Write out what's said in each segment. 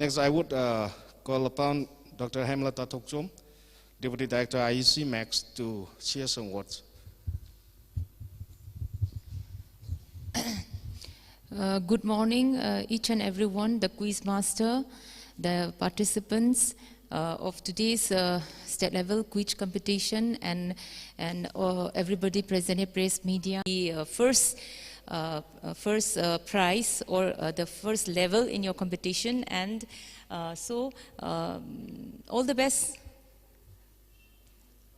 Next, I would call upon Dr. Hemlata Tokchom, Deputy Director IEC Max, to share some words. Good morning, each and everyone, the quiz master, the participants of today's state level quiz competition, and everybody present here, press, media. The first prize or the first level in your competition, and so all the best.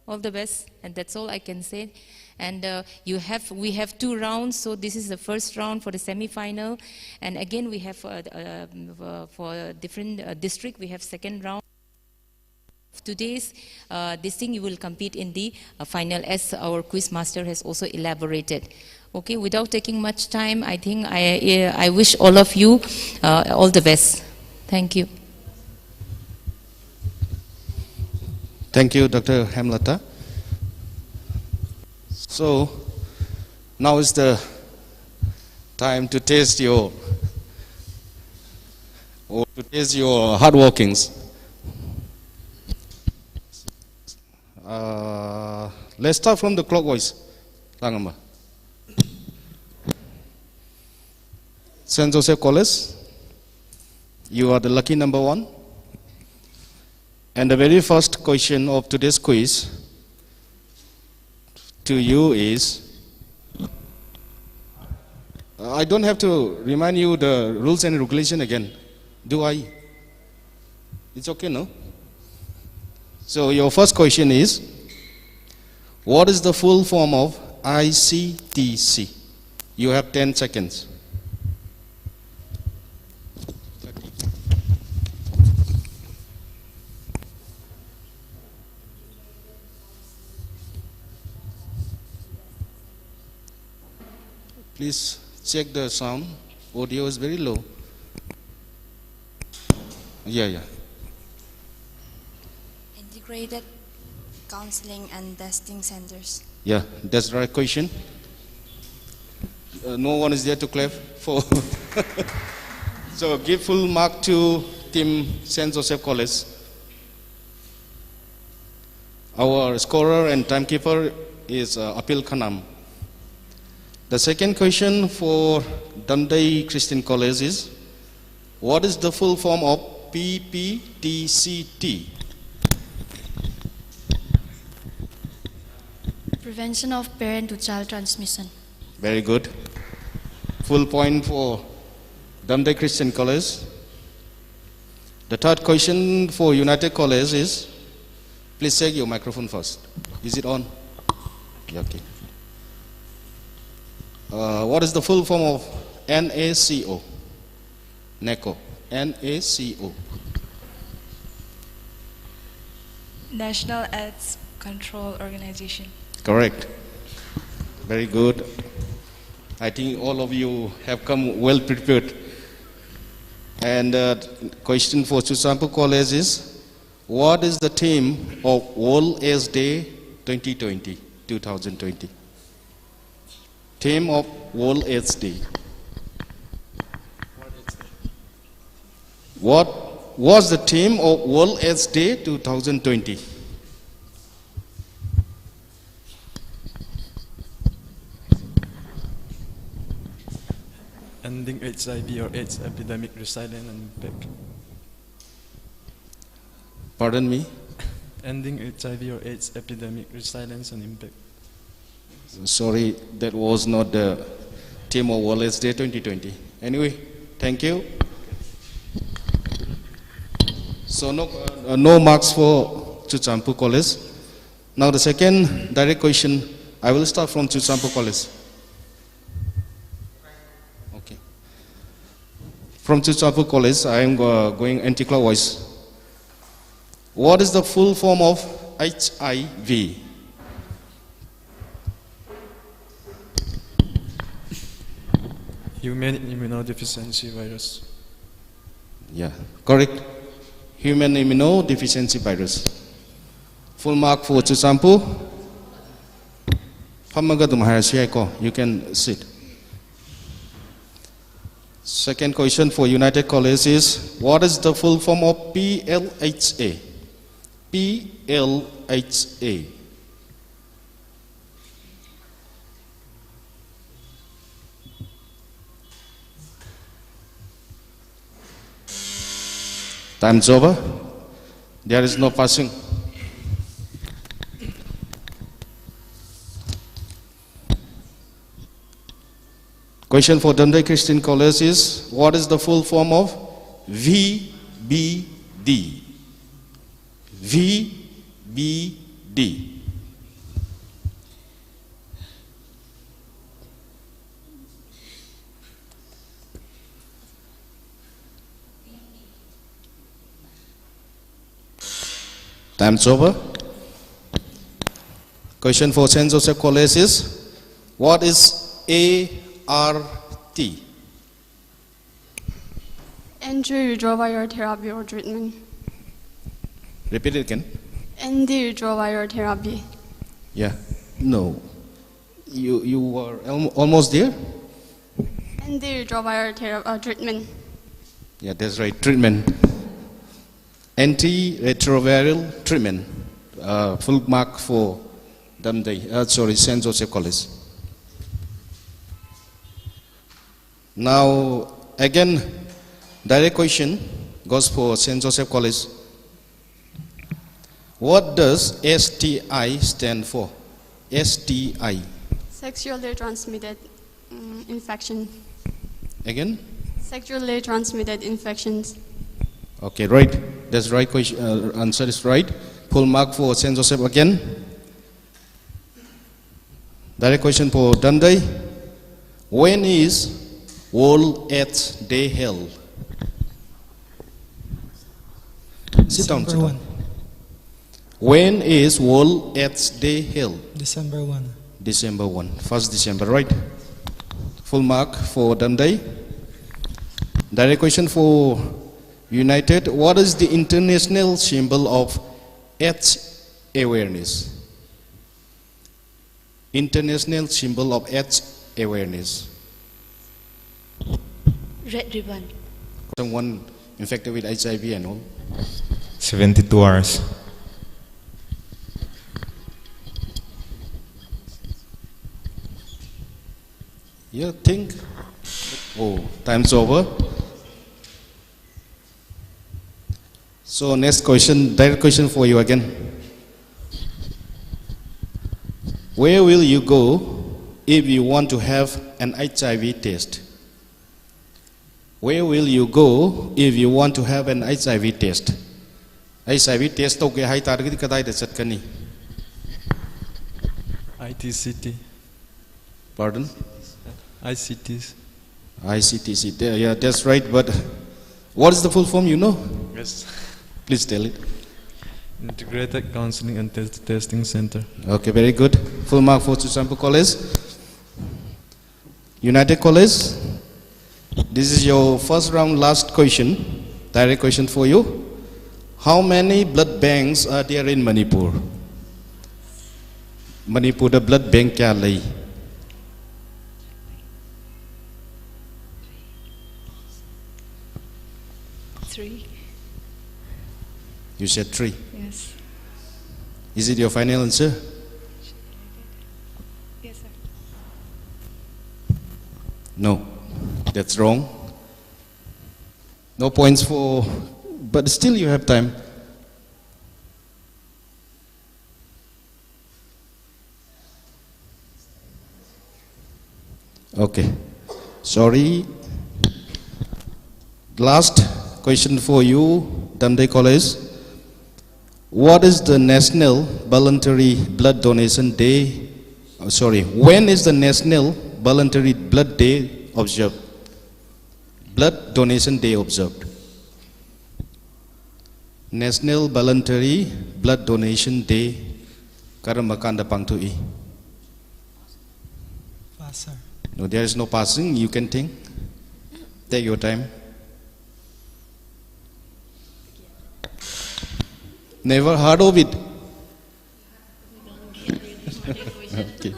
All the best, and that's all I can say. And we have 2 rounds, so this is the first round for the semi-final, and again we have for different district we have second round. Today's this thing you will compete in the final, as our quiz master has also elaborated. Okay, without taking much time, I think I wish all of you all the best. Thank you. Thank you, Dr. Hemlata. So, now is the time to taste your hard workings. Let's start from the clockwise. Langamba. St. Joseph College, you are the lucky number 1. And the very first question of today's quiz to you is, I don't have to remind you the rules and regulation again, do I? It's okay, no? So your first question is, what is the full form of ICTC? You have 10 seconds. Please check the sound. Audio is very low. Yeah. Integrated counseling and testing centers. Yeah, that's the right question. No one is there to clap for. So give full mark to Team St. Joseph College. Our scorer and timekeeper is Apil Khanam. The second question for Dundee Christian College is, what is the full form of PPTCT? Prevention of parent-to-child transmission. Very good. Full point for Dundee Christian College. The third question for United College is, please check your microphone first. Is it on? Yeah, okay. What is the full form of NACO? NACO. NACO. National AIDS Control Organization. Correct. Very good. I think all of you have come well prepared. And question for Chusampu College is, what is the theme of World AIDS Day 2020? Theme of World AIDS Day. What was the theme of World AIDS Day 2020? Ending HIV or AIDS epidemic, resilience and impact. Pardon me? Ending HIV or AIDS epidemic, resilience and impact. Sorry, that was not the theme of World AIDS Day 2020. Anyway, thank you. So no marks for Chuchampu College. Now the second direct question, I will start from Chuchampu College. Okay. From Chuchampu College, I am going anti-clockwise. What is the full form of HIV? Human immunodeficiency virus. Yeah, correct. Human immunodeficiency virus. Full mark for Chusampu. You can sit. Second question for United College is, what is the full form of PLHA? PLHA. Time's over. There is no passing. Question for Dundee Christian College is, what is the full form of VBD? VBD. Time's over. Question for St. Joseph College is, what is ART? Antiretroviral therapy or treatment. Repeat it again. Antiretroviral therapy. Yeah. No. You were almost there? Antiretroviral treatment. Yeah, that's right. Treatment. Antiretroviral treatment. Full mark for St. Joseph College. Now, again, direct question goes for St. Joseph College. What does STI stand for? STI. Sexually transmitted infection. Again? Sexually transmitted infections. Okay, right. That's right question. Answer is right. Full mark for St. Joseph again. Direct question for Dundee. When is World AIDS Day held? Sit down. December 1. When is World AIDS Day held? December 1. December 1. 1st December, right? Full mark for Dundee. Direct question for United. What is the international symbol of AIDS awareness? International symbol of AIDS awareness. Red ribbon. Someone infected with HIV and all. 72 hours. You think? Oh, time's over. So next question, direct question for you again. Where will you go if you want to have an HIV test? Where will you go if you want to have an HIV test? HIV test to ke hai target kadai da chatkani. ITCT. Pardon? ICTs. ICTC. Yeah, that's right. But what is the full form? You know? Yes. Please tell it. Integrated Counseling and Testing Center. Okay, very good. Full mark for Susampu College. United College. This is your first round last question. Direct question for you. How many blood banks are there in Manipur? Manipur, the blood bank kya lai? Three. You said 3. Yes. Is it your final answer? Yes, sir. No, that's wrong. No points for, but still you have time. Okay, sorry. Last question for you, Dundee College. What is the National Voluntary Blood Donation Day? When is the National Voluntary Blood Day observed? Blood Donation Day observed. National Voluntary Blood Donation Day Karamakanda Pangtui. Pass, sir. No, there is no passing. You can think. Take your time. Never heard of it. Okay.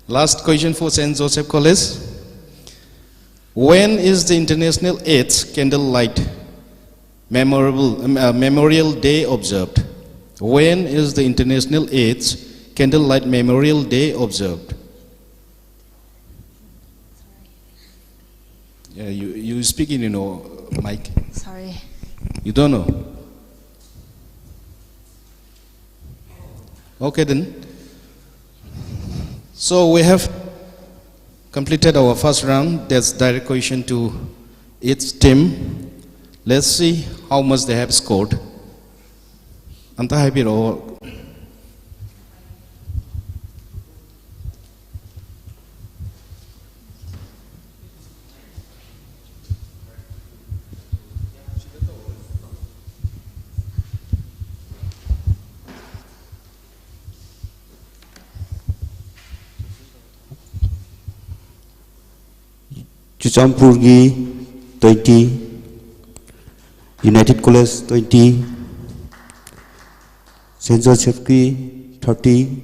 Last question for St. Joseph College. When is the International AIDS Candlelight Memorial Day observed? When is the International AIDS Candlelight Memorial Day observed? Yeah, you speak in, Mike. Sorry. You don't know? Okay then. So we have completed our first round. That's direct question to each team. Let's see how much they have scored. Anta haibiro. Chuchampurgi 20, United College 20, Saint Joseph 30,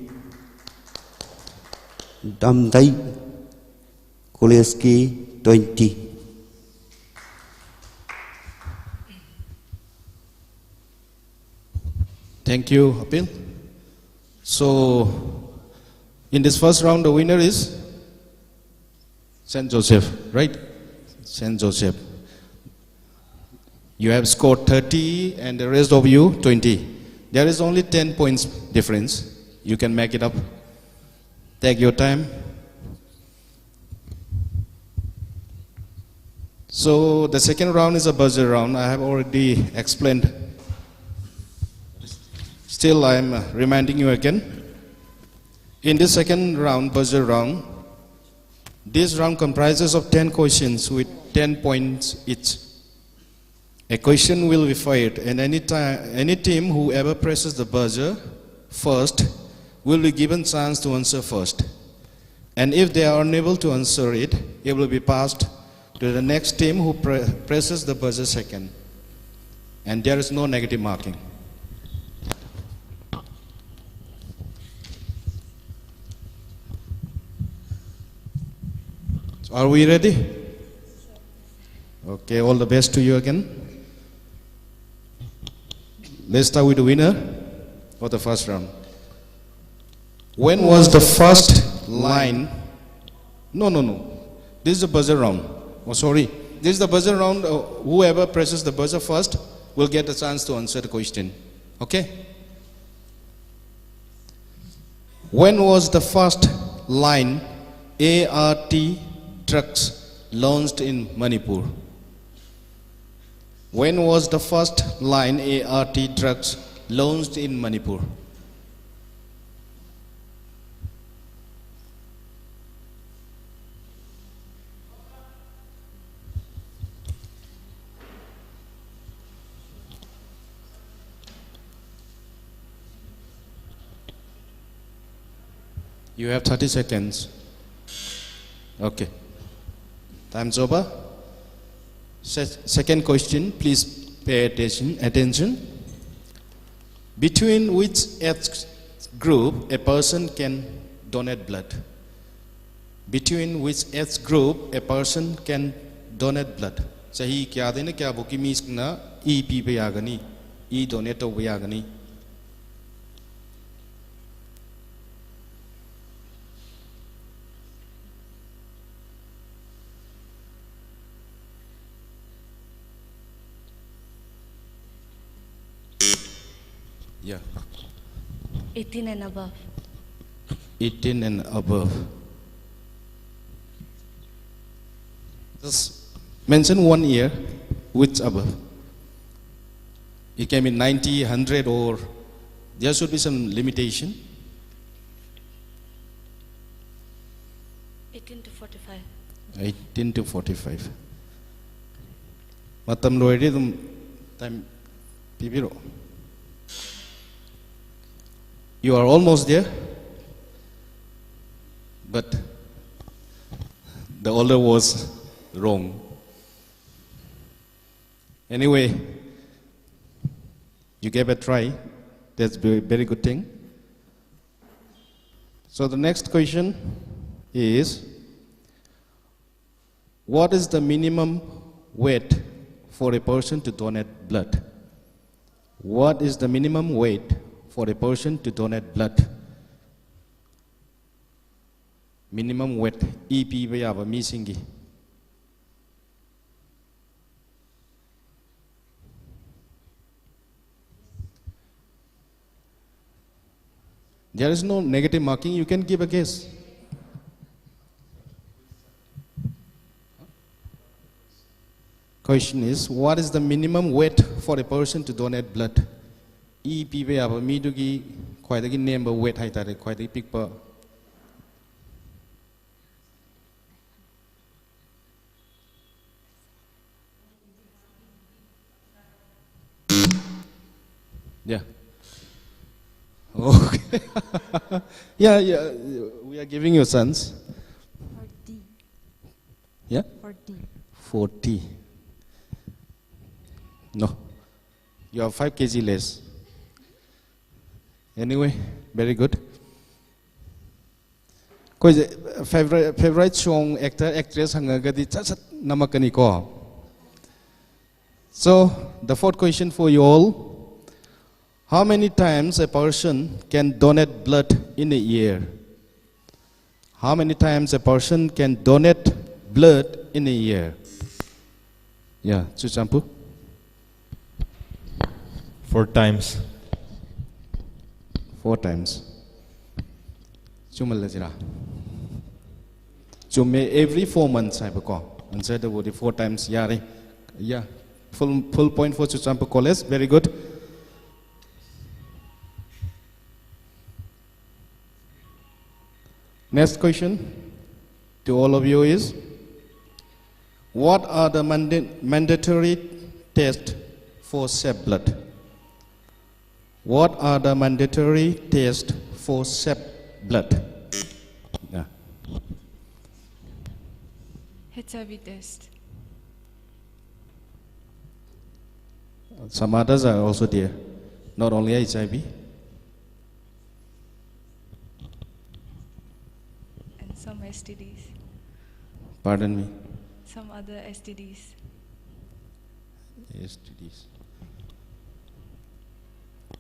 Damdai College 20. Thank you, Apil. So, in this first round, the winner is Saint Joseph, right? Saint Joseph. You have scored 30 and the rest of you 20. There is only 10 points difference. You can make it up. Take your time. So the second round is a buzzer round. I have already explained. Still, I am reminding you again. In this second round, buzzer round, this round comprises of 10 questions with 10 points each. A question will be fired, and any team who ever presses the buzzer first will be given chance to answer first. And if they are unable to answer it, it will be passed to the next team who presses the buzzer second. And there is no negative marking. Are we ready? Okay, all the best to you again. Let's start with the winner of the first round. When was the first line? No. This is the buzzer round. Oh, sorry. This is the buzzer round. Whoever presses the buzzer first will get a chance to answer the question. Okay? When was the first line ART trucks launched in Manipur? When was the first line ART trucks launched in Manipur? You have 30 seconds. Okay. Time's over. Second question, please pay attention. Between which age group a person can donate blood? Between which age group a person can donate blood? Sahi kya dena kya boki misk na e pi bayagani, e donate bayagani. Yeah. 18 and above. 18 and above. Just mention 1 year, which above. It can be 90, 100, or there should be some limitation. 18 to 45. 18 to 45. Matam loiri dum time pipiro. You are almost there, but the order was wrong. Anyway, you gave a try. That's a very good thing. So the next question is, What is the minimum weight for a person to donate blood? What is the minimum weight for a person to donate blood? Minimum weight EP bayaba mi singi. There is no negative marking, you can give a guess. Question is, what is the minimum weight for a person to donate blood? EP bayaba mi dugi khwaidagi number weight haitare khwaidagi pikpa. Yeah. Okay. Yeah, we are giving you sons. 40. Yeah? 40. 40. No. You have 5 kg less. Anyway, very good. Favorite song, actor, actress, hangagadi chasat namakani ko. So, the fourth question for you all. How many times a person can donate blood in a year? How many times a person can donate blood in a year? Yeah, Chuchampu? 4 times. 4 times. Chumalajira. Chume every 4 months I bako. Answer the word 4 times. Yari. Yeah. Full point for Chuchampu College. Very good. Next question to all of you is, what are the mandatory tests for SEP blood? What are the mandatory tests for SEP blood? Yeah. HIV test. Some others are also there, not only HIV. Some STDs. Pardon me? Some other STDs. STDs.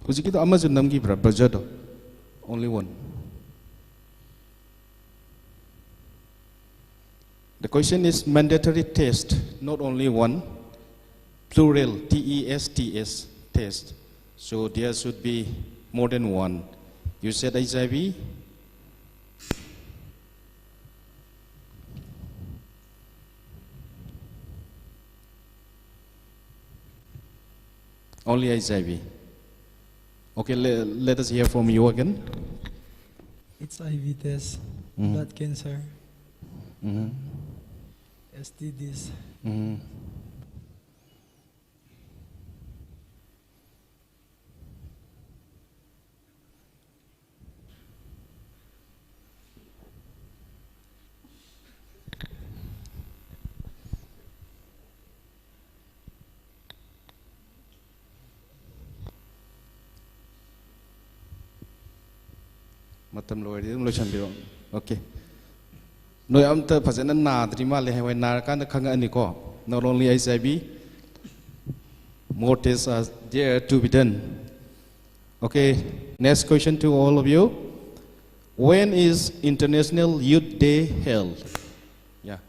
Kuzikito Amazon namgi brajado. Only one. The question is mandatory test, not only one, plural, TESTS test. So there should be more than one. You said HIV? Only HIV. Okay, let us hear from you again. HIV test, blood cancer, STDs. Matam loy dum lo chanbiro. Okay. Noi amta phajana na drima le hawai na kan khanga ani ko. Not only HIV, more tests are there to be done. Okay. Next question to all of you. When is International Youth Day held? Yeah.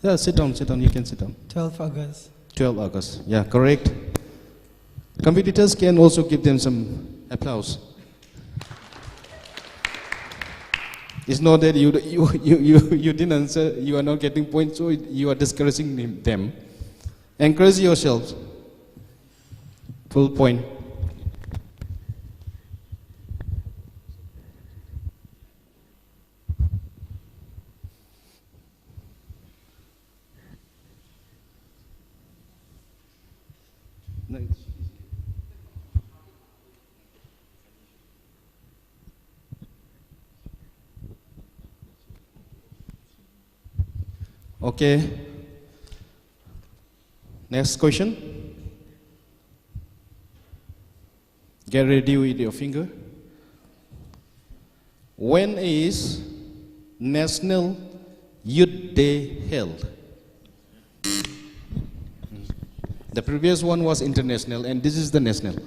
Yeah, sit down, you can sit down. 12 August. 12 August. Yeah, correct. Competitors can also give them some applause. It's not that you didn't answer, you are not getting points, so you are discouraging them. Encourage yourselves. Full point. Okay. Next question. Get ready with your finger. When is National youth day held? The previous one was international and this is the national. Sir,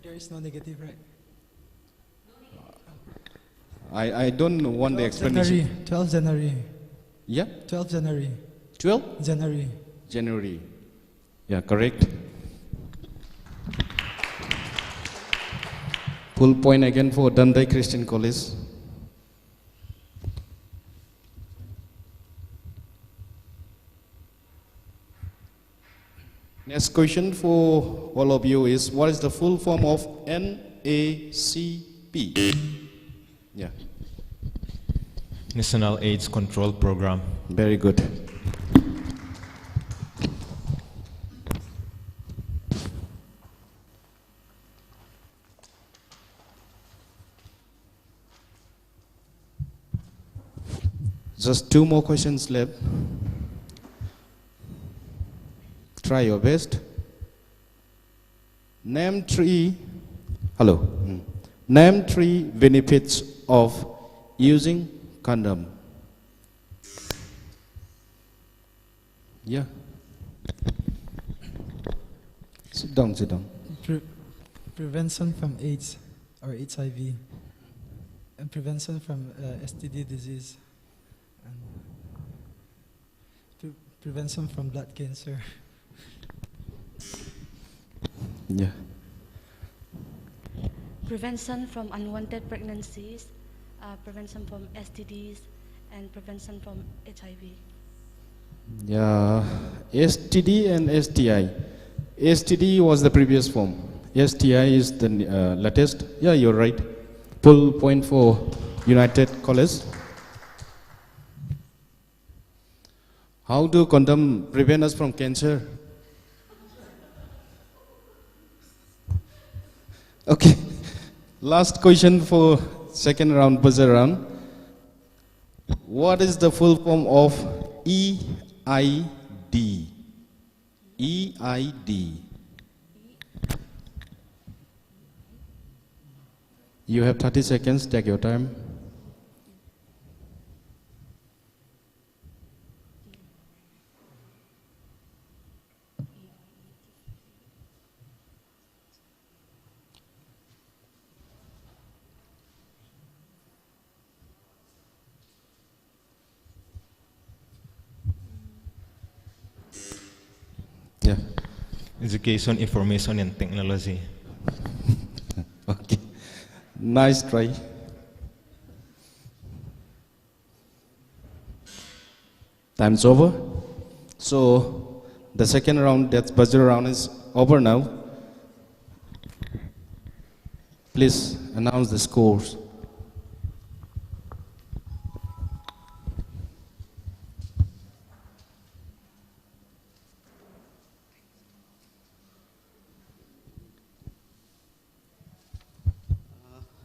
there is no negative, right? I don't want the explanation. 12 January. Yeah? 12 January. 12? January. January. Yeah, correct. Full point again for Dundee Christian College. Next question for all of you is, what is the full form of NACP? Yeah. National AIDS Control Program. Very good. Just 2 more questions left. Try your best. Name 3. Hello. Name 3 benefits of using condom. Yeah. Sit down, sit down. Prevention from AIDS or HIV, and prevention from STD disease, and prevention from blood cancer. Yeah. Prevention from unwanted pregnancies, prevention from STDs, and prevention from HIV. Yeah. STD and STI. STD was the previous form. STI is the latest. Yeah, you're right. Full point for United College. How do condom prevent us from cancer? Okay. Last question for second round, buzzer round. What is the full form of EID? EID. You have 30 seconds, take your time. Yeah. Education, information, and technology. Okay. Nice try. Time's over. So the second round, that's buzzer round, is over now. Please announce the scores.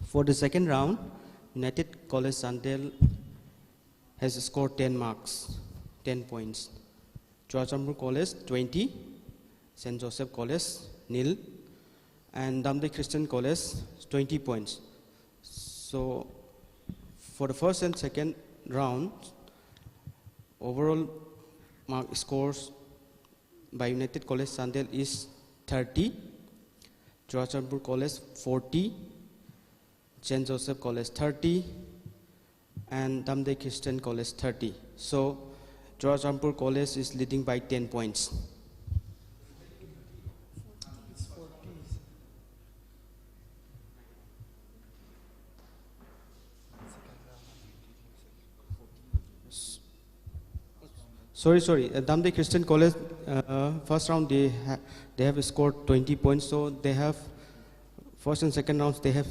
For the second round, United College Sandel has scored 10 marks, 10 points. Churchamur College 20, St. Joseph College nil, and Damde Christian College 20 points. So for the first and second round, overall mark scores by United College Sandel is 30, Churchamur College 40, St. Joseph College 30, and Damde Christian College 30. So Churchamur College is leading by 10 points. Sorry. Damde Christian College, first round they have scored 20 points, so they have first and second rounds they have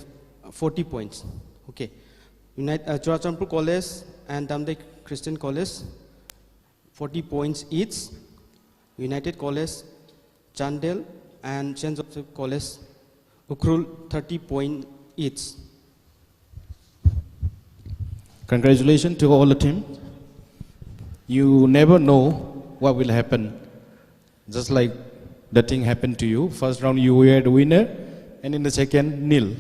40 points. Okay. Churchamur College and Damde Christian College 40 points each. United College, Chandel and St. Joseph College Ukrul 30 points each. Congratulations to all the team. You never know what will happen. Just like the thing happened to you. First round you were the winner, and in the second, nil.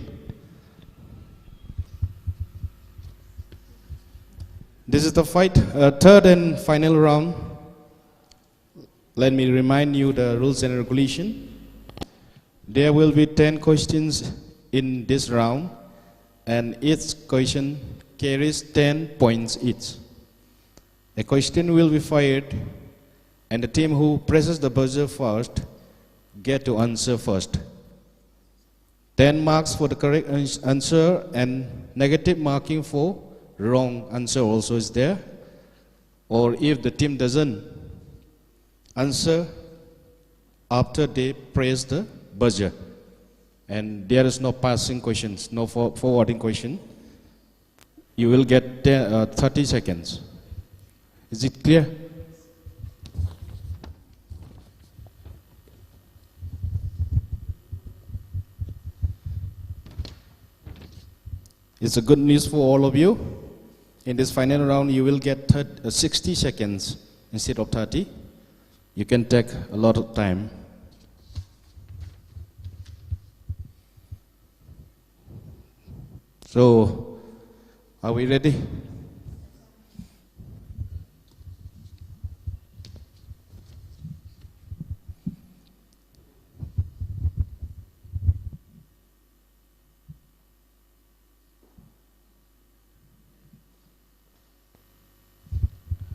This is the third and final round. Let me remind you the rules and regulation. There will be 10 questions in this round, and each question carries 10 points each. A question will be fired, and the team who presses the buzzer first get to answer first. 10 marks for the correct answer and negative marking for wrong answer also is there. Or if the team doesn't answer after they press the buzzer, and there is no passing questions, no forwarding question, you will get 30 seconds. Is it clear? It's a good news for all of you. In this final round, you will get 60 seconds instead of 30. You can take a lot of time. So, are we ready?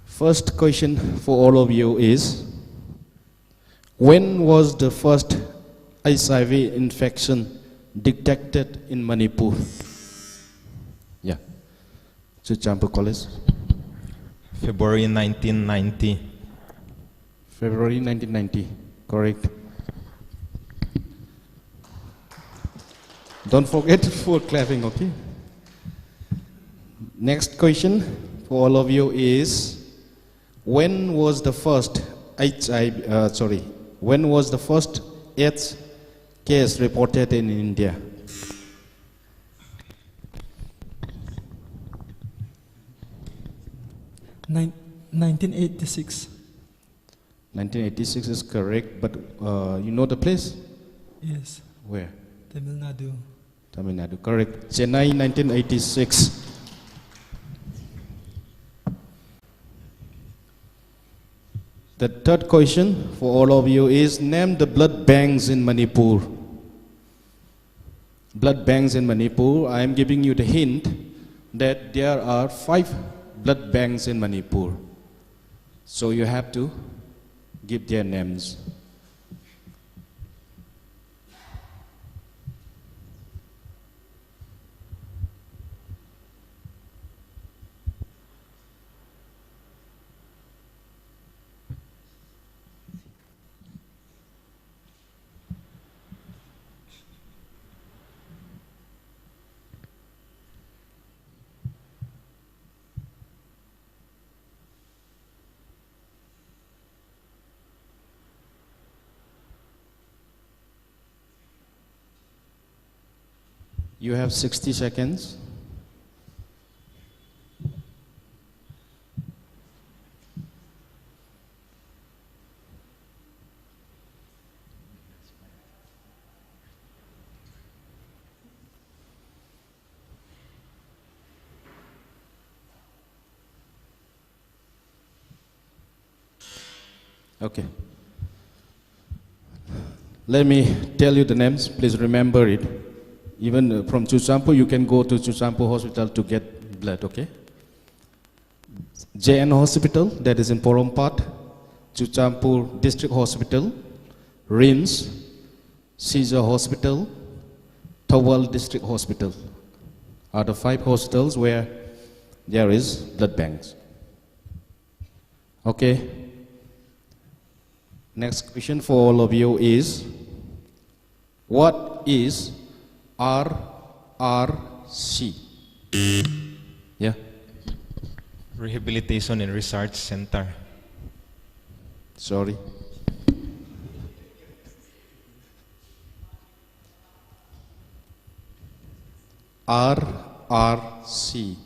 First question for all of you is, when was the first HIV infection detected in Manipur? Yeah. Chuchampu College. February 1990. February 1990, correct. Don't forget for clapping, okay? Next question for all of you is, when was the first when was the first AIDS case reported in India? Nin- 1986. 1986 is correct, but you know the place? Yes. Where? Tamil Nadu. Tamil Nadu, correct. Chennai, 1986. The third question for all of you is, name the blood banks in Manipur. Blood banks in Manipur, I am giving you the hint that there are 5 blood banks in Manipur. So you have to give their names. You have 60 seconds. Okay. Let me tell you the names. Please remember it. Even from Chuchampu, you can go to Chuchampu Hospital to get blood, okay? JN Hospital, that is in Porompat, Chuchampu District Hospital, RIMS, Caesar Hospital, Thawal District Hospital are the 5 hospitals where there is blood banks. Okay. Next question for all of you is, what is RRC? Yeah. Rehabilitation and Research Center. Sorry. RRC.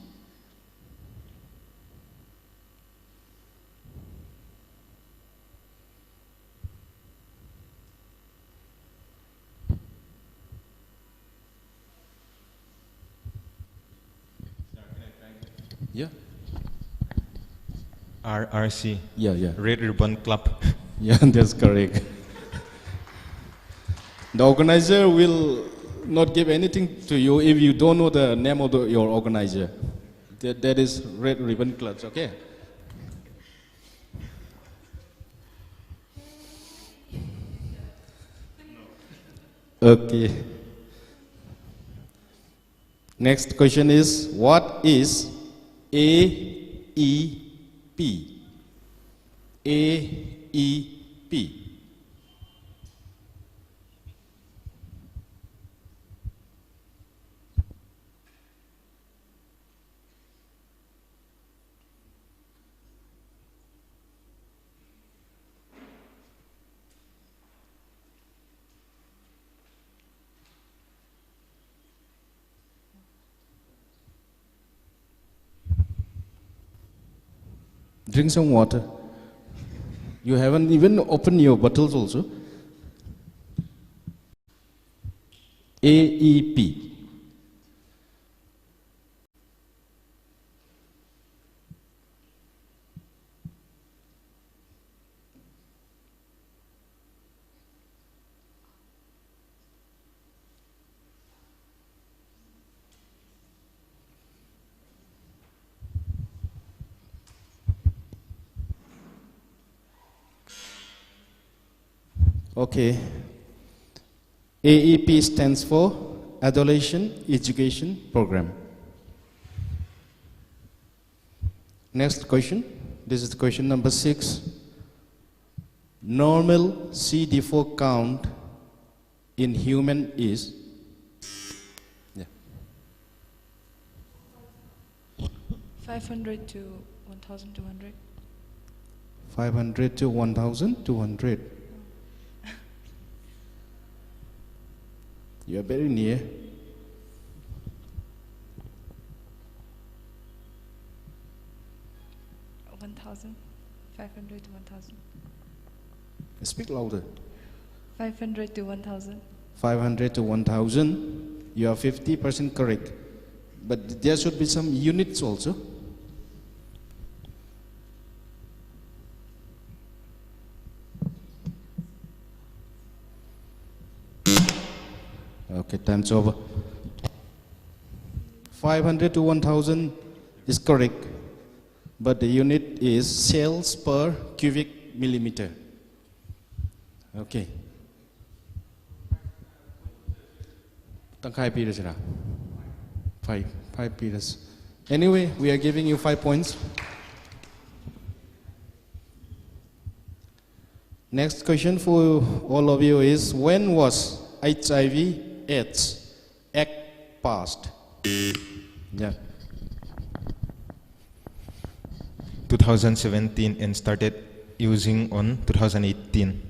Yeah. RRC. Yeah. Red Ribbon Club. Yeah, that's correct. The organizer will not give anything to you if you don't know the name of your organizer. That is Red Ribbon Clubs, okay? Okay. Next question is, what is AEP? AEP. Drink some water. You haven't even opened your bottles also. AEP. Okay. AEP stands for Adolescent Education Program. Next question. This is question number 6. Normal CD4 count in human is? Yeah. 500 to 1,200. 500 to 1,200. You are very near. $1,000. 500 to 1,000. Speak louder. 500 to 1,000. 500 to 1,000. You are 50% correct. But there should be some units also. Okay, time's over. 500 to 1,000 is correct, but the unit is cells per cubic millimeter. Okay. Tangkai periods, five periods. Anyway, we are giving you 5 points. Next question for all of you is, when was HIV/AIDS Act passed? Yeah. 2017 and started using on 2018.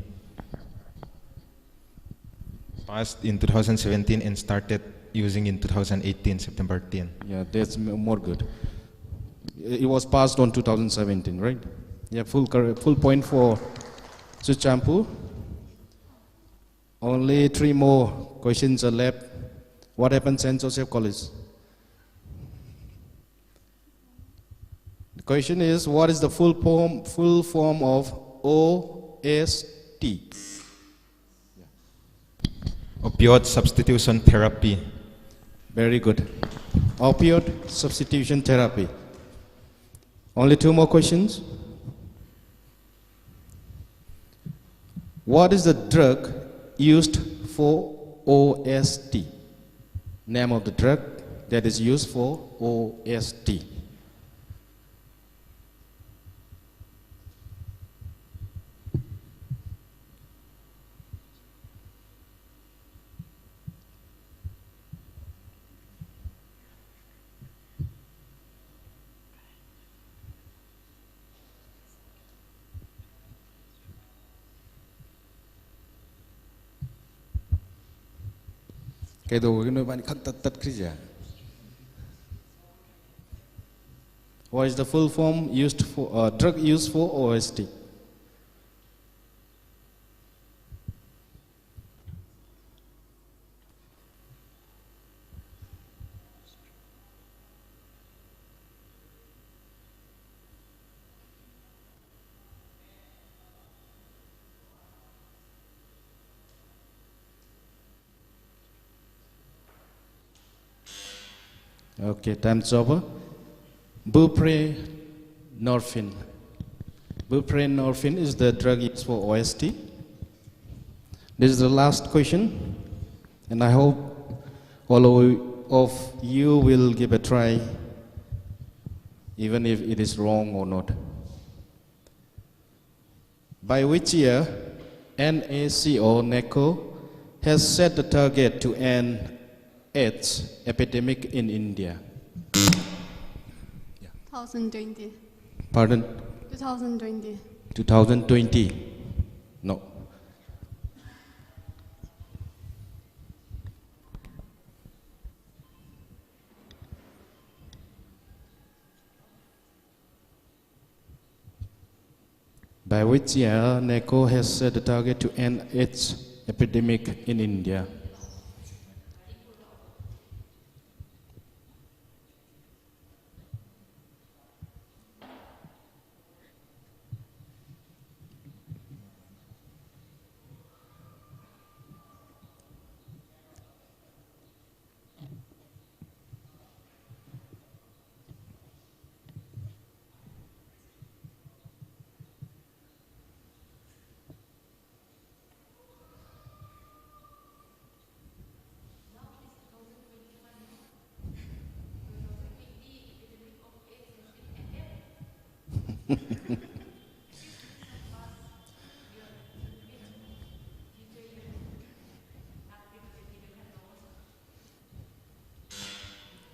Passed in 2017 and started using in 2018, September 10. Yeah, that's more good. It was passed on 2017, right? Yeah, full point for Suchampu. Only 3 more questions are left. What happened St. Joseph College? The question is, what is the full form of OST? Opioid substitution therapy. Very good. Opioid substitution therapy. Only 2 more questions. What is the drug used for OST? Name of the drug that is used for OST. Cái đồ cái nơi bạn khắc tật cái gì à? What is the full form used for drug used for OST? Okay, time's over. Buprenorphine. Buprenorphine is the drug used for OST. This is the last question, and I hope all of you will give a try, even if it is wrong or not. By which year NACO has set the target to end AIDS epidemic in India? 2020. Pardon? 2020. 2020. No. By which year NACO has set the target to end AIDS epidemic in India?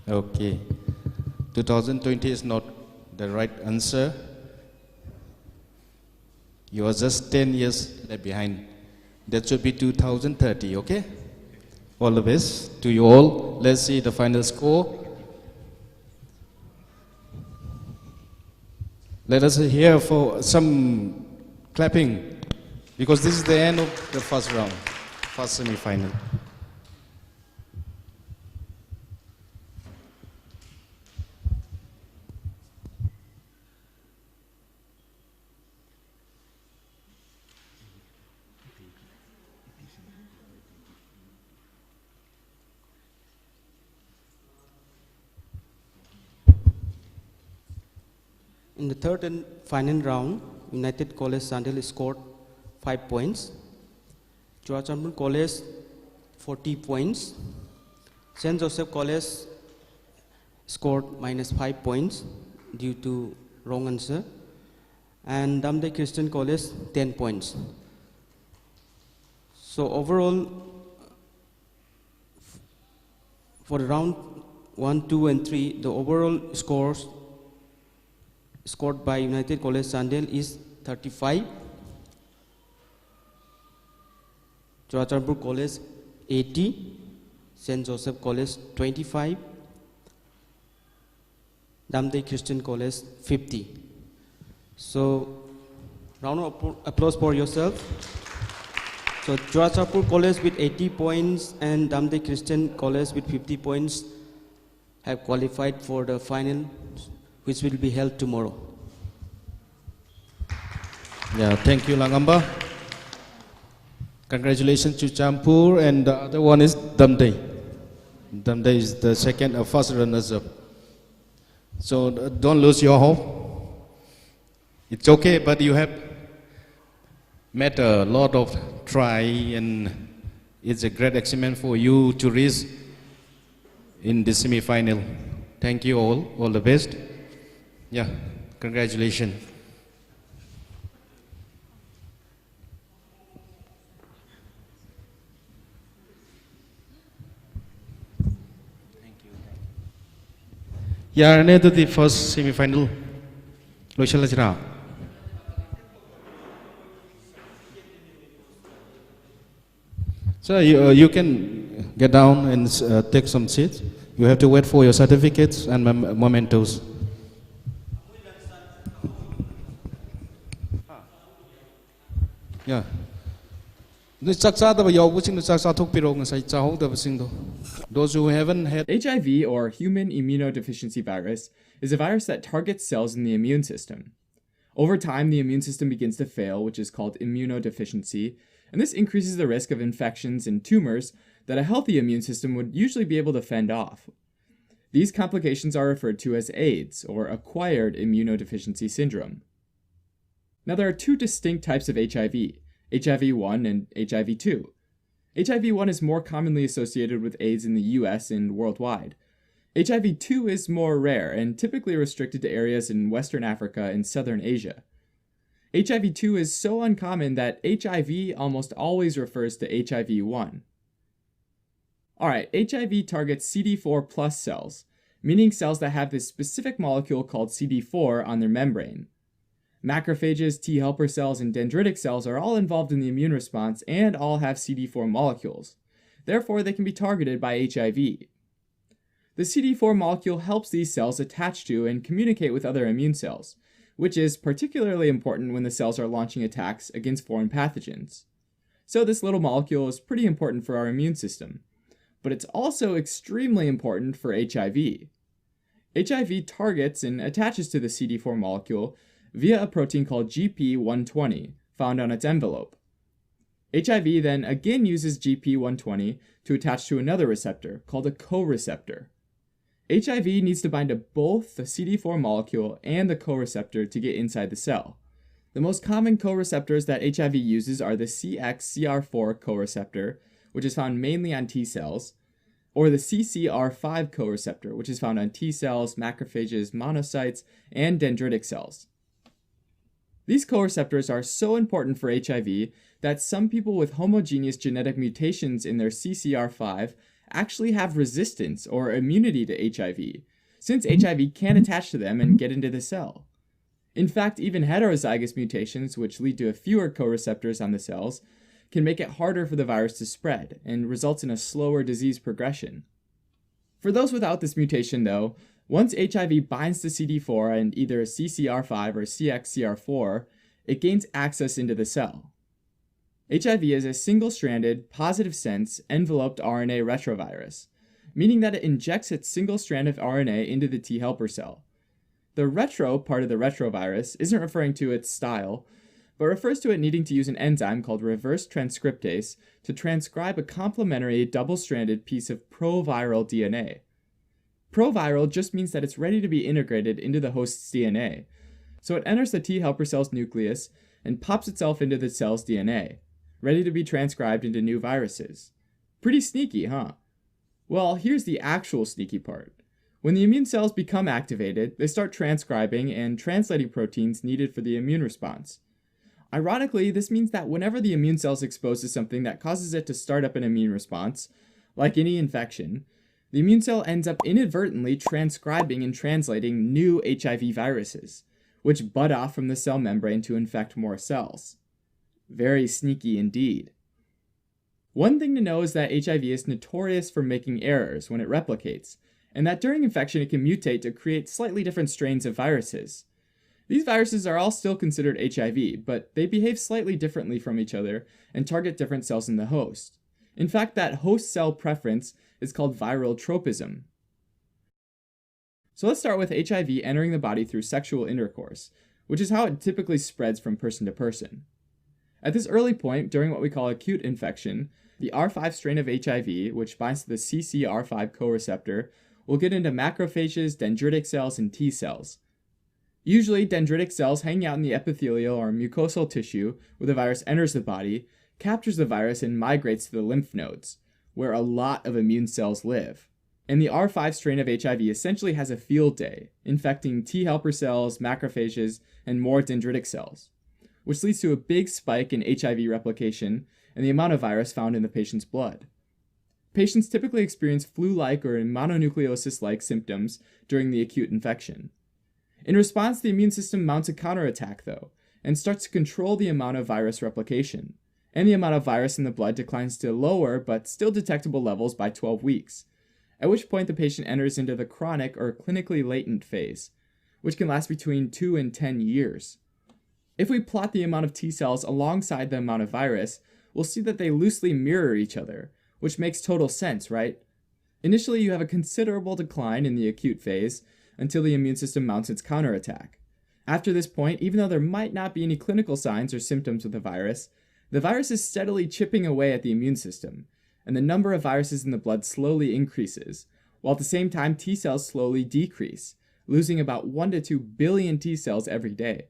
Okay. 2020 is not the right answer. You are just 10 years left behind. That should be 2030, okay? All the best to you all. Let's see the final score. Let us hear for some clapping, because this is the end of the first round, first semi-final. In the third and final round, United College Sandel scored 5 points, Churachandpur College 40 points, St. Joseph College scored -5 points due to wrong answer, and Damde Christian College 10 points. So overall, for the round 1, 2 and 3, the overall scores scored by United College Sandel is 35, Churachandpur College 80, St. Joseph College 25, Damde Christian College 50. So round of applause for yourself. So Churachandpur College with 80 points and Damde Christian College with 50 points have qualified for the final, which will be held tomorrow. Yeah, thank you, Langamba. Congratulations to Champur, and the other one is Damde. Damde is the first runners-up. So don't lose your hope. It's okay, but you have met a lot of try, and it's a great achievement for you to reach in the semi-final. Thank you all the best. Yeah, congratulations. Yeah, near to the first semi-final. So you can get down and take some seats. You have to wait for your certificates and mementos. Yeah. Those who haven't had HIV, or human immunodeficiency virus, is a virus that targets cells in the immune system. Over time, the immune system begins to fail, which is called immunodeficiency, and this increases the risk of infections and tumors that a healthy immune system would usually be able to fend off. These complications are referred to as AIDS, or acquired immunodeficiency syndrome. Now, there are two distinct types of HIV, HIV-1 and HIV-2. HIV-1 is more commonly associated with AIDS in the US and worldwide. HIV-2 is more rare and typically restricted to areas in Western Africa and Southern Asia. HIV-2 is so uncommon that HIV almost always refers to HIV-1. Alright, HIV targets CD4 plus cells, meaning cells that have this specific molecule called CD4 on their membrane. Macrophages, T helper cells, and dendritic cells are all involved in the immune response and all have CD4 molecules. Therefore, they can be targeted by HIV. The CD4 molecule helps these cells attach to and communicate with other immune cells, which is particularly important when the cells are launching attacks against foreign pathogens. So this little molecule is pretty important for our immune system, but it's also extremely important for HIV. HIV targets and attaches to the CD4 molecule via a protein called GP120, found on its envelope. HIV then again uses GP120 to attach to another receptor, called a co-receptor. HIV needs to bind to both the CD4 molecule and the co-receptor to get inside the cell. The most common co-receptors that HIV uses are the CXCR4 co-receptor, which is found mainly on T cells, or the CCR5 co-receptor, which is found on T cells, macrophages, monocytes, and dendritic cells. These co-receptors are so important for HIV that some people with homogeneous genetic mutations in their CCR5 actually have resistance or immunity to HIV, since HIV can attach to them and get into the cell. In fact, even heterozygous mutations, which lead to fewer co-receptors on the cells, can make it harder for the virus to spread and results in a slower disease progression. For those without this mutation, though, once HIV binds to CD4 and either CCR5 or CXCR4, it gains access into the cell. HIV is a single-stranded, positive-sense, enveloped RNA retrovirus, meaning that it injects its single strand of RNA into the T helper cell. The retro part of the retrovirus isn't referring to its style, but refers to it needing to use an enzyme called reverse transcriptase to transcribe a complementary double-stranded piece of proviral DNA. Proviral just means that it's ready to be integrated into the host's DNA, so it enters the T helper cell's nucleus and pops itself into the cell's DNA, ready to be transcribed into new viruses. Pretty sneaky, huh? Well, here's the actual sneaky part. When the immune cells become activated, they start transcribing and translating proteins needed for the immune response. Ironically, this means that whenever the immune cell is exposed to something that causes it to start up an immune response, like any infection, the immune cell ends up inadvertently transcribing and translating new HIV viruses, which bud off from the cell membrane to infect more cells. Very sneaky indeed. One thing to know is that HIV is notorious for making errors when it replicates, and that during infection it can mutate to create slightly different strains of viruses. These viruses are all still considered HIV, but they behave slightly differently from each other and target different cells in the host. In fact, that host cell preference is called viral tropism. So let's start with HIV entering the body through sexual intercourse, which is how it typically spreads from person to person. At this early point, during what we call acute infection, the R5 strain of HIV, which binds to the CCR5 co-receptor, will get into macrophages, dendritic cells, and T cells. Usually, dendritic cells hanging out in the epithelial or mucosal tissue where the virus enters the body, captures the virus and migrates to the lymph nodes, where a lot of immune cells live. And the R5 strain of HIV essentially has a field day, infecting T helper cells, macrophages, and more dendritic cells, which leads to a big spike in HIV replication and the amount of virus found in the patient's blood. Patients typically experience flu-like or mononucleosis-like symptoms during the acute infection. In response, the immune system mounts a counterattack, though, and starts to control the amount of virus replication, and the amount of virus in the blood declines to lower but still detectable levels by 12 weeks, at which point the patient enters into the chronic or clinically latent phase, which can last between 2 and 10 years. If we plot the amount of T cells alongside the amount of virus, we'll see that they loosely mirror each other, which makes total sense, right? Initially, you have a considerable decline in the acute phase until the immune system mounts its counterattack. After this point, even though there might not be any clinical signs or symptoms with the virus is steadily chipping away at the immune system, and the number of viruses in the blood slowly increases, while at the same time T cells slowly decrease, losing about 1 to 2 billion T cells every day.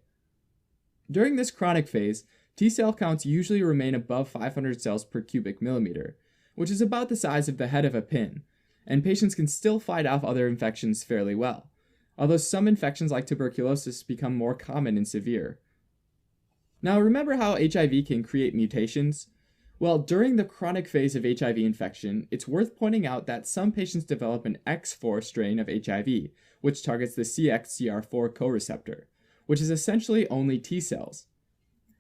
During this chronic phase, T cell counts usually remain above 500 cells per cubic millimeter, which is about the size of the head of a pin, and patients can still fight off other infections fairly well, although some infections like tuberculosis become more common and severe. Now, remember how HIV can create mutations? Well, during the chronic phase of HIV infection, it's worth pointing out that some patients develop an X4 strain of HIV, which targets the CXCR4 coreceptor, which is essentially only T cells.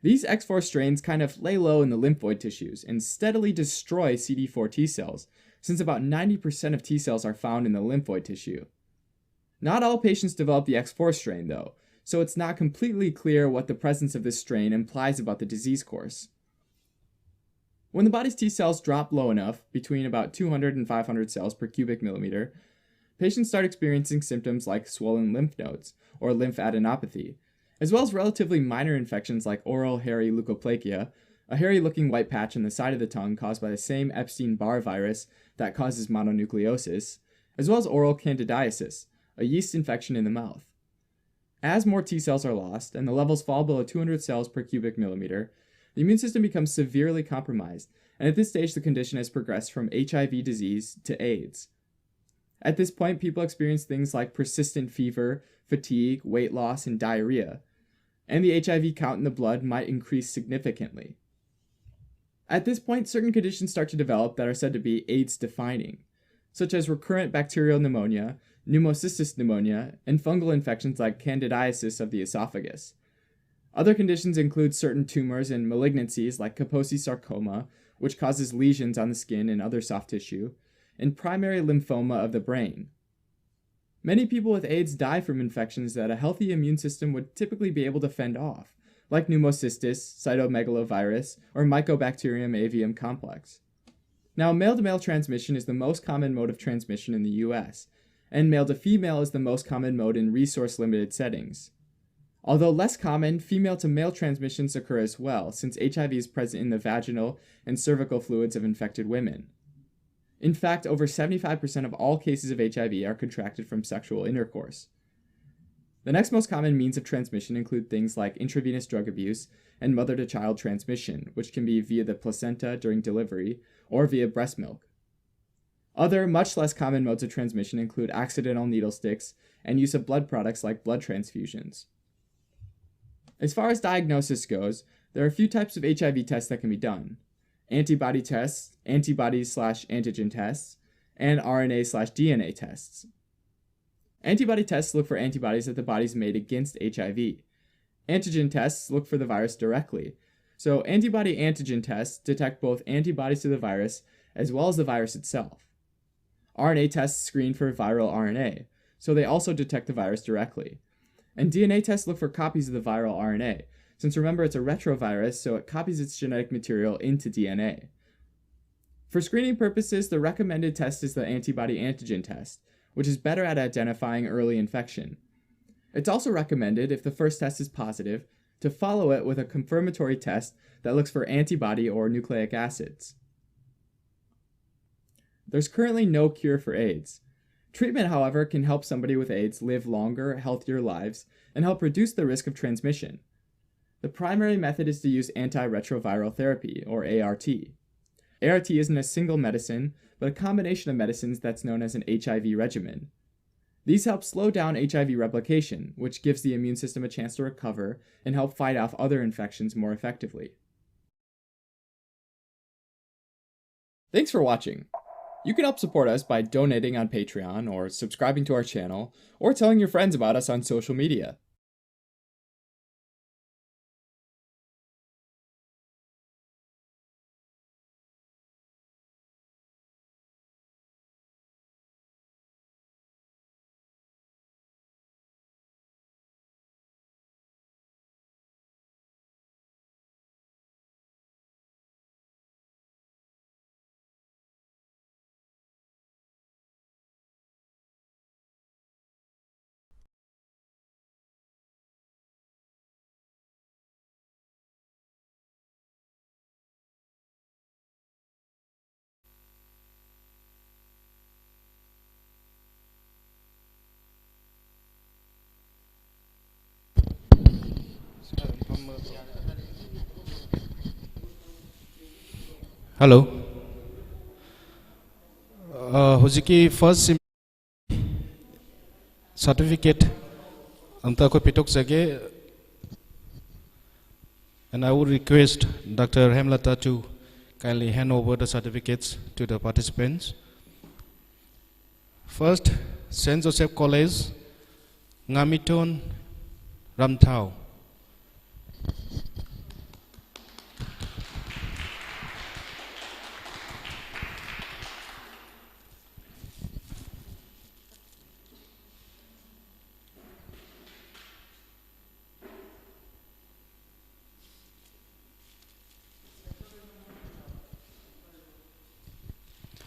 These X4 strains kind of lay low in the lymphoid tissues and steadily destroy CD4 T cells, since about 90% of T cells are found in the lymphoid tissue. Not all patients develop the X4 strain, though, so it's not completely clear what the presence of this strain implies about the disease course. When the body's T cells drop low enough, between about 200 and 500 cells per cubic millimeter, patients start experiencing symptoms like swollen lymph nodes, or lymphadenopathy, as well as relatively minor infections like oral hairy leukoplakia, a hairy-looking white patch on the side of the tongue caused by the same Epstein-Barr virus that causes mononucleosis, as well as oral candidiasis, a yeast infection in the mouth. As more T cells are lost and the levels fall below 200 cells per cubic millimeter, the immune system becomes severely compromised, and at this stage the condition has progressed from HIV disease to AIDS. At this point, people experience things like persistent fever, fatigue, weight loss, and diarrhea, and the HIV count in the blood might increase significantly. At this point, certain conditions start to develop that are said to be AIDS-defining, such as recurrent bacterial pneumonia, pneumocystis pneumonia, and fungal infections like candidiasis of the esophagus. Other conditions include certain tumors and malignancies like Kaposi sarcoma, which causes lesions on the skin and other soft tissue, and primary lymphoma of the brain. Many people with AIDS die from infections that a healthy immune system would typically be able to fend off, like pneumocystis, cytomegalovirus, or Mycobacterium avium complex. Now, male-to-male transmission is the most common mode of transmission in the US, and male-to-female is the most common mode in resource-limited settings. Although less common, female-to-male transmissions occur as well, since HIV is present in the vaginal and cervical fluids of infected women. In fact, over 75% of all cases of HIV are contracted from sexual intercourse. The next most common means of transmission include things like intravenous drug abuse and mother-to-child transmission, which can be via the placenta during delivery or via breast milk. Other, much less common modes of transmission include accidental needle sticks and use of blood products like blood transfusions. As far as diagnosis goes, there are a few types of HIV tests that can be done: antibody tests, antibody/antigen tests, and RNA/DNA tests. Antibody tests look for antibodies that the body's made against HIV. Antigen tests look for the virus directly. So antibody-antigen tests detect both antibodies to the virus as well as the virus itself. RNA tests screen for viral RNA, so they also detect the virus directly. And DNA tests look for copies of the viral RNA, since remember it's a retrovirus, so it copies its genetic material into DNA. For screening purposes, the recommended test is the antibody-antigen test, which is better at identifying early infection. It's also recommended, if the first test is positive, to follow it with a confirmatory test that looks for antibody or nucleic acids. There's currently no cure for AIDS. Treatment, however, can help somebody with AIDS live longer, healthier lives and help reduce the risk of transmission. The primary method is to use antiretroviral therapy, or ART. ART isn't a single medicine, but a combination of medicines that's known as an HIV regimen. These help slow down HIV replication, which gives the immune system a chance to recover and help fight off other infections more effectively. Thanks for watching. You can help support us by donating on Patreon, or subscribing to our channel, or telling your friends about us on social media. Hello. Hojiki first certificate anta ko pitok jage, and I would request Dr. Hemlata to kindly hand over the certificates to the participants. First, St. Joseph College, Ngamiton, Ramthau.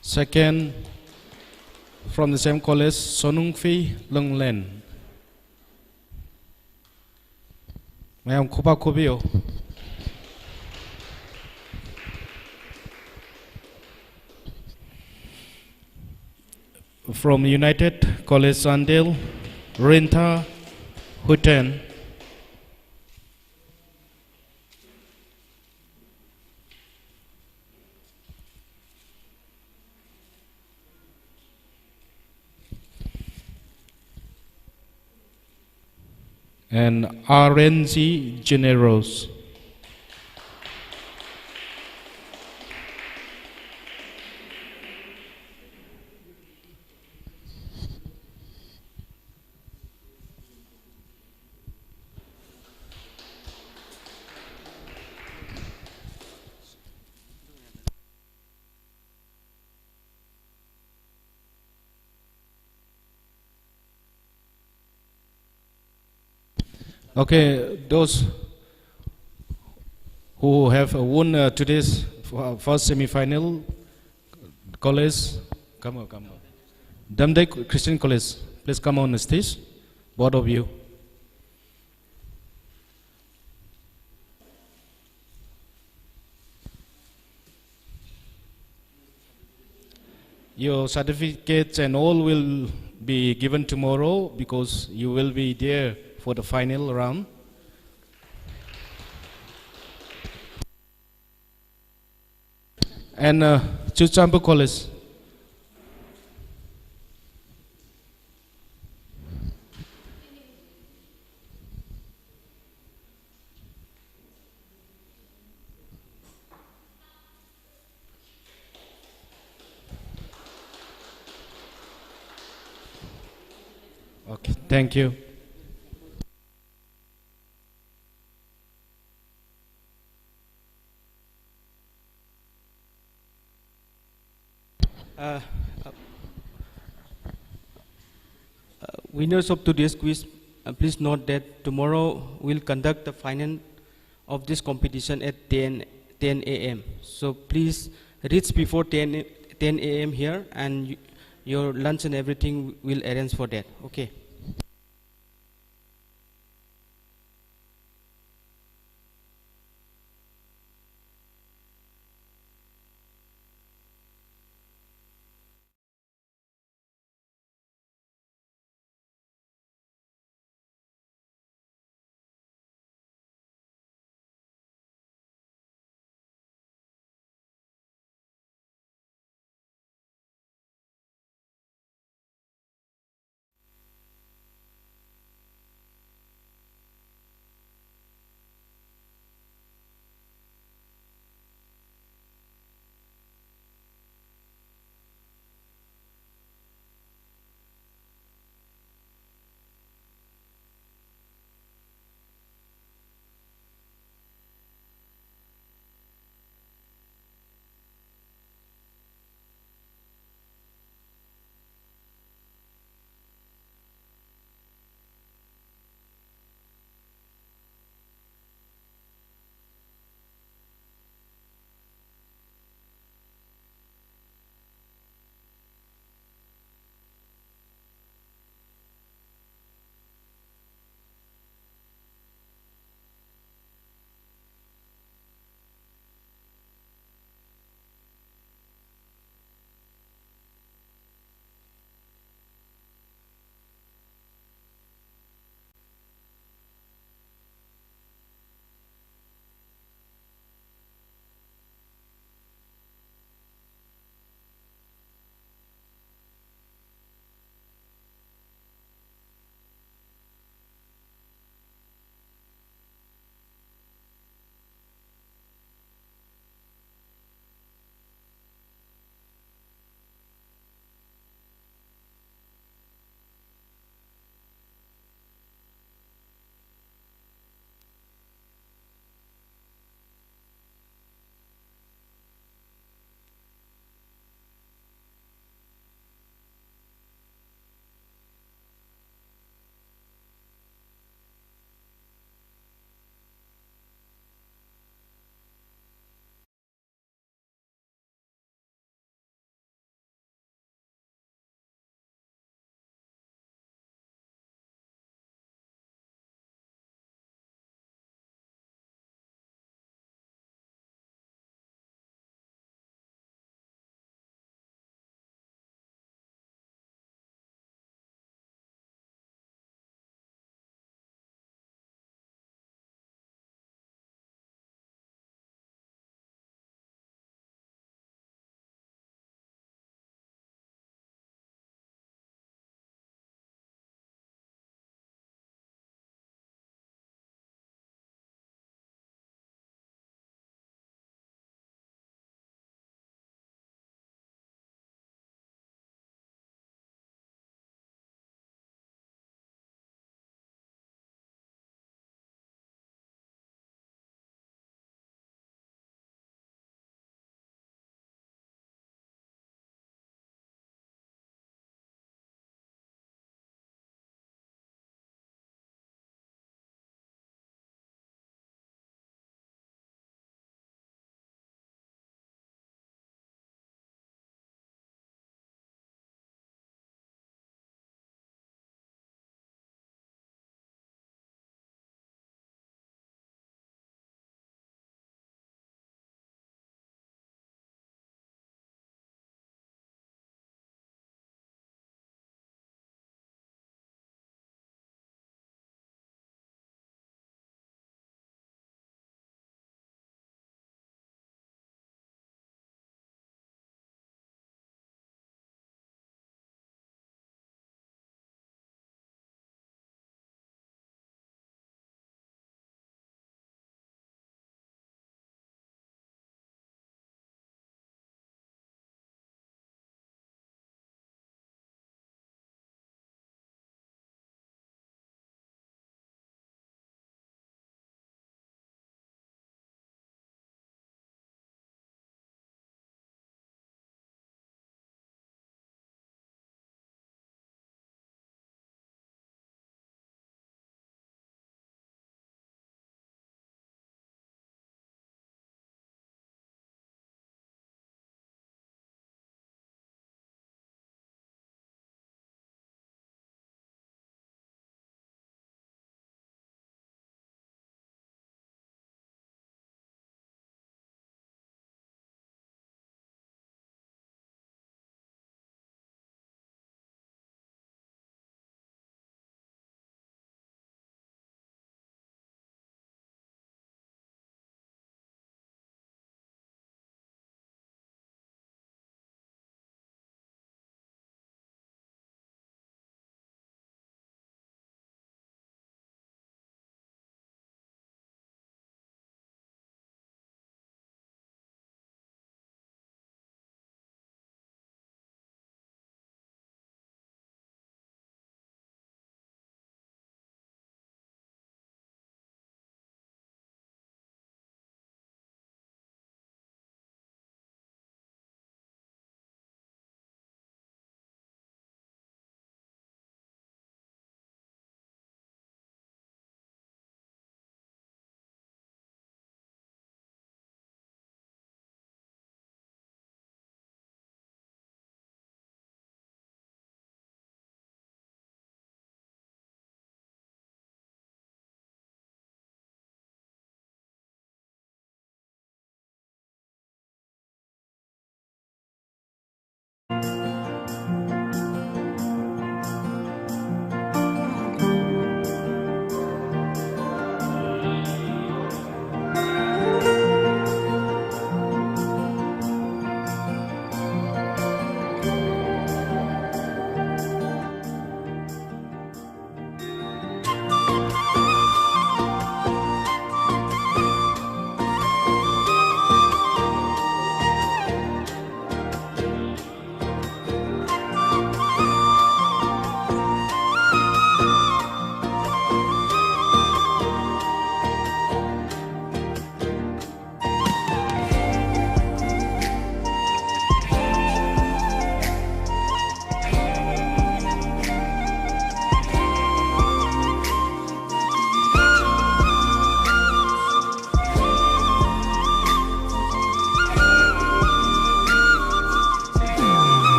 Second, from the same college, Sonungfi Lunglen. Mayam Kupa Kubio. From United College Sandil, Rinta Huten. And RNG Generos. Okay, those who have won today's first semi-final college, come on. Damdai Christian College, please come on the stage, both of you. Your certificates and all will be given tomorrow because you will be there for the final round. And Chuchampu College. Okay, thank you. Winners of today's quiz, please note that tomorrow we'll conduct the final of this competition at 10 a.m. So please reach before 10 a.m. here, and your lunch and everything will arrange for that. Okay.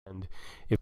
And if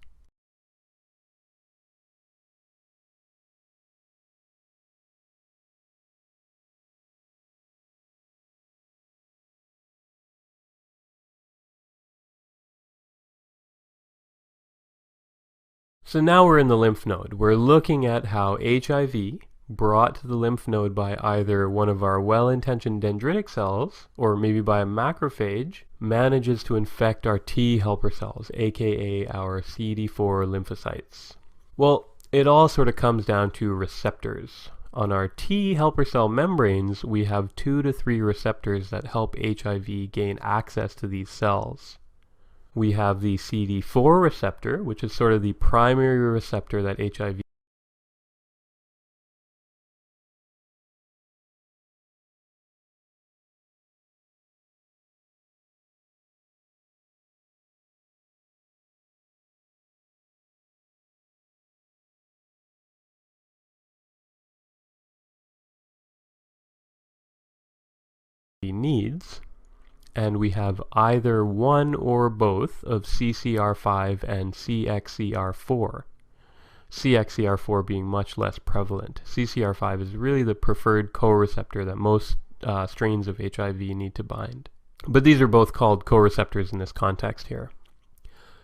So now we're in the lymph node. We're looking at how HIV brought to the lymph node by either one of our well-intentioned dendritic cells or maybe by a macrophage manages to infect our T helper cells, aka our CD4 lymphocytes. Well, it all sort of comes down to receptors. On our T helper cell membranes, we have 2 to 3 receptors that help HIV gain access to these cells. We have the CD4 receptor, which is sort of the primary receptor that HIV needs, and we have either one or both of CCR5 and CXCR4. CXCR4 being much less prevalent. CCR5 is really the preferred co-receptor that most strains of HIV need to bind. But these are both called co-receptors in this context here.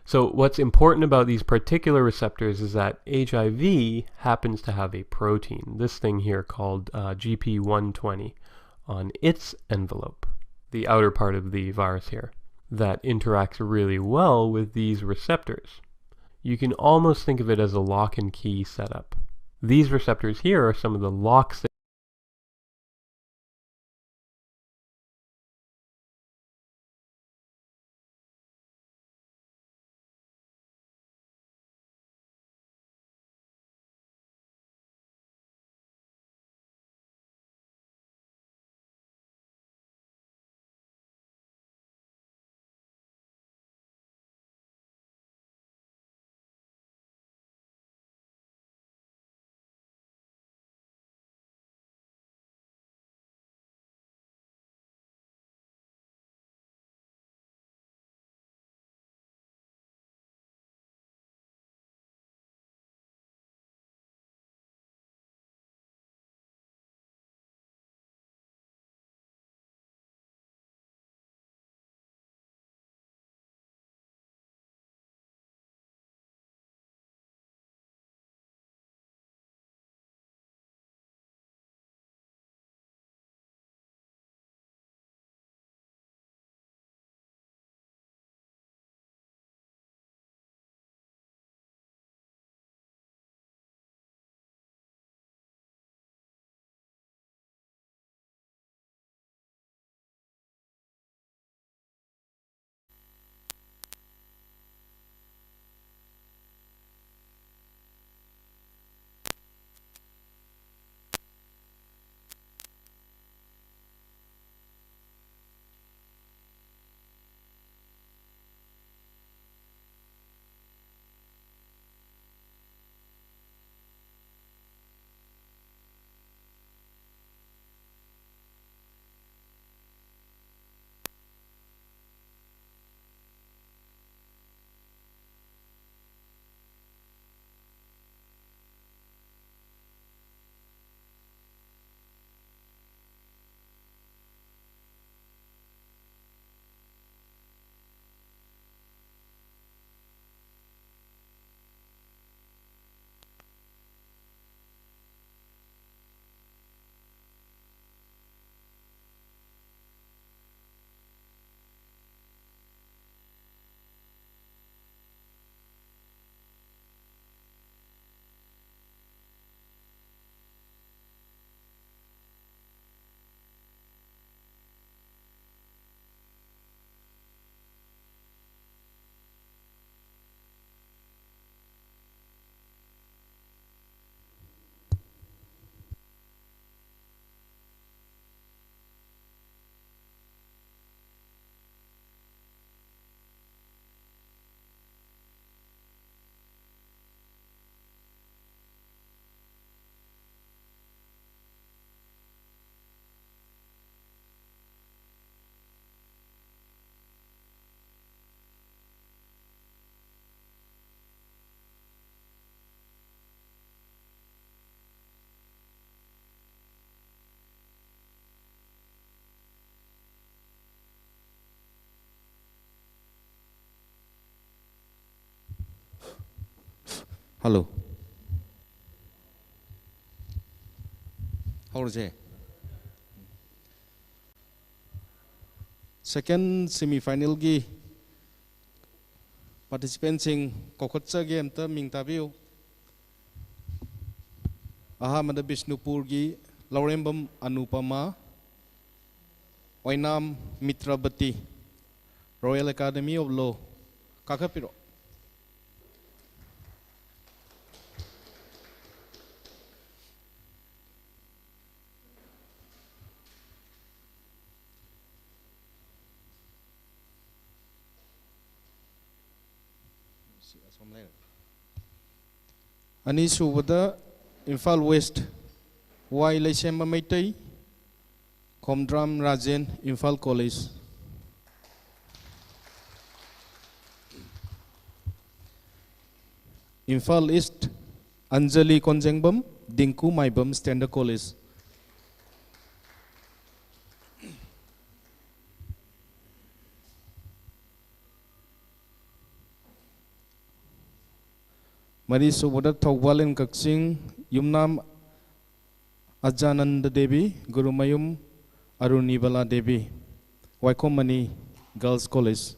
So what's important about these particular receptors is that HIV happens to have a protein, this thing here called GP120, on its envelope, the outer part of the virus here, that interacts really well with these receptors. You can almost think of it as a lock and key setup. These receptors here are some of the locks that Hello. How is it? Second semi-final gi participants in kokotsa game ta ming tabiu. Ahamada Bishnupur gi Laurembam Anupama Oinam Mitrabati Royal Academy of Law Kakapiro. Ani subada Imphal West Y Laishemba Maitai Komdram Rajen Imphal College. Imphal East Anjali Konjengbam Dinku Maibam Standard College. Mari Subodha Thawbalin Kaksing Yumnam Ajananda Devi Gurumayum Arunibala Devi Waikomani Girls College.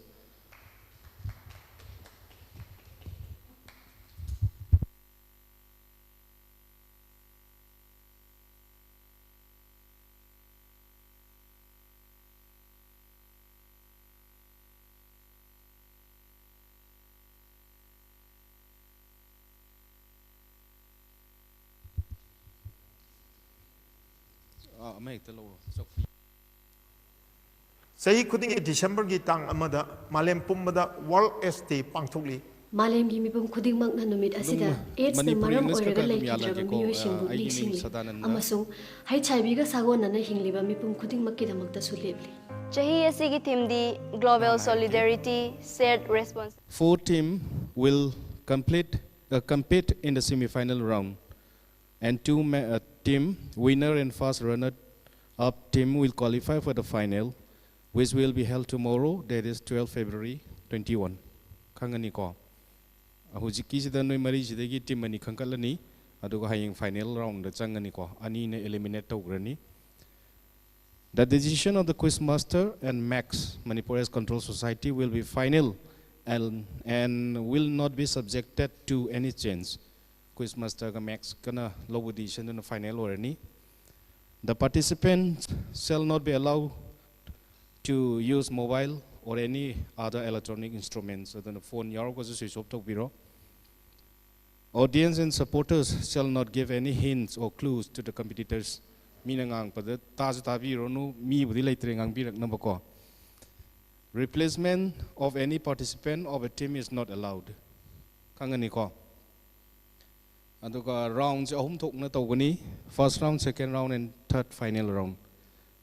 Sahi khuding December gi tang amada malem pumbada World ST pangthokli. Malem gi mipum khuding mak na numit asida AIDS na maram oiraga laikidraba miyoi singbu niksingli amasung HIV ga sagon na hingliba mipum khuding mak ki damakta sulebli. Chahi asigi theme di Global Solidarity Shared Response. 4 teams will compete in the semi-final round, and 2 team winner and first runner-up team will qualify for the final, which will be held tomorrow, that is 12 February 21. Kangani ko. Hujiki sida noi mari sidagi team ani kangkalani, aduga hayang final round da changani ko. Ani ne eliminate tawgrani. The decision of the Quizmaster and Max Manipur Control Society will be final and will not be subjected to any change. Quizmaster ka Max kana low decision in the final or any. The participants shall not be allowed to use mobile or any other electronic instruments other than a phone. Audience and supporters shall not give any hints or clues to the competitors. Replacement of any participant of a team is not allowed. Rounds first round, second round, and third final round.